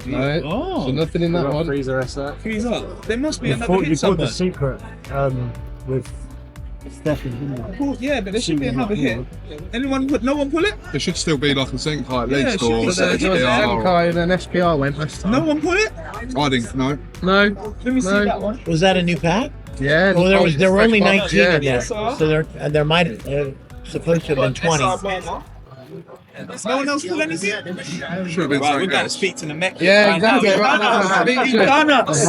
Right. Oh. So nothing in that one. Freezer SR. Freeze up. There must be another hit somewhere. secret with Stefan. Yeah, but there should be another hit. No one pull it? It should still be like a sync height Yeah, leg it should be. score. So there was an MK and an SPR went last time. No one pull it? I didn't know. No. Let me see No. that one. Was that a new pack? Yeah. Well, there were only 19 in there, Yes, so sir. there might supposed to have been 20. No one else pull anything? Should have been Right, we something got to else. speak to the mech. Yeah, exactly.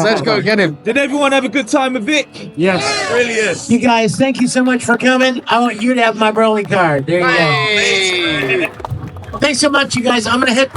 Let's go get him. Did everyone have a good time with Vic? Yes. Brilliant. You guys, thank you so much for coming. I want you to have my Broly card. There you go. Thanks so much, you guys. I'm gonna hit.